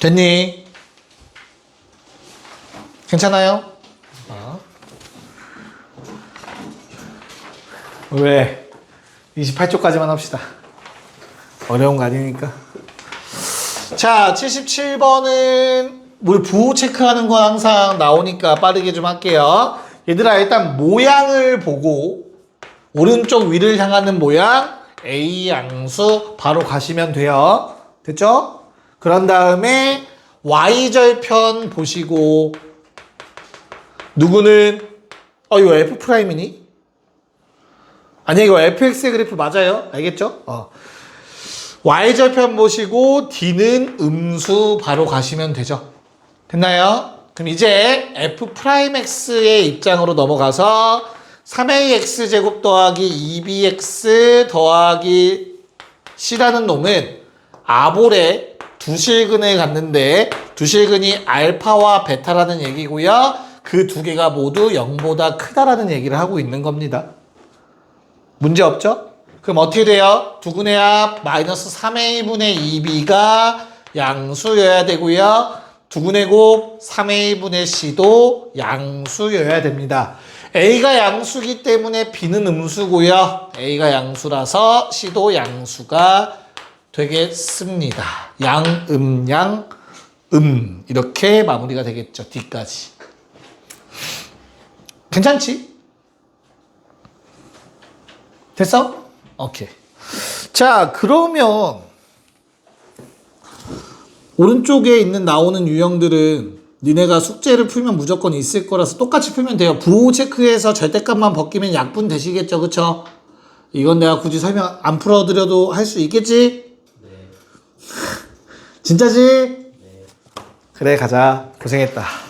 됐니? 괜찮아요? 왜? 28쪽까지만 합시다. 어려운 거 아니니까. 자, 77번은 우리 부호 체크하는 건 항상 나오니까 빠르게 좀 할게요. 얘들아, 일단 모양을 보고 오른쪽 위를 향하는 모양 A 양수 바로 가시면 돼요. 됐죠? 그런 다음에 Y절편 보시고 누구는 이거 F'이니? 아니 이거 fx의 그래프 맞아요. 알겠죠? y절편 보시고 d는 음수 바로 가시면 되죠. 됐나요? 그럼 이제 f'x의 입장으로 넘어가서 3ax 제곱 더하기 2bx 더하기 c라는 놈은 아볼에 두 실근을 갖는데 두 실근이 알파와 베타라는 얘기고요. 그 두 개가 모두 0보다 크다라는 얘기를 하고 있는 겁니다. 문제 없죠? 그럼 어떻게 돼요? 두근의 합 마이너스 3a분의 2b가 양수여야 되고요. 두근의 곱 3a분의 c도 양수여야 됩니다. a가 양수기 때문에 b는 음수고요. a가 양수라서 c도 양수가 되겠습니다. 양, 이렇게 마무리가 되겠죠. d까지. 괜찮지? 됐어? 오케이. 자, 그러면 오른쪽에 있는 나오는 유형들은 니네가 숙제를 풀면 무조건 있을 거라서 똑같이 풀면 돼요. 부호 체크해서 절대값만 벗기면 약분 되시겠죠? 그쵸? 이건 내가 굳이 설명 안 풀어드려도 할 수 있겠지? 네. 진짜지? 네. 그래, 가자. 고생했다.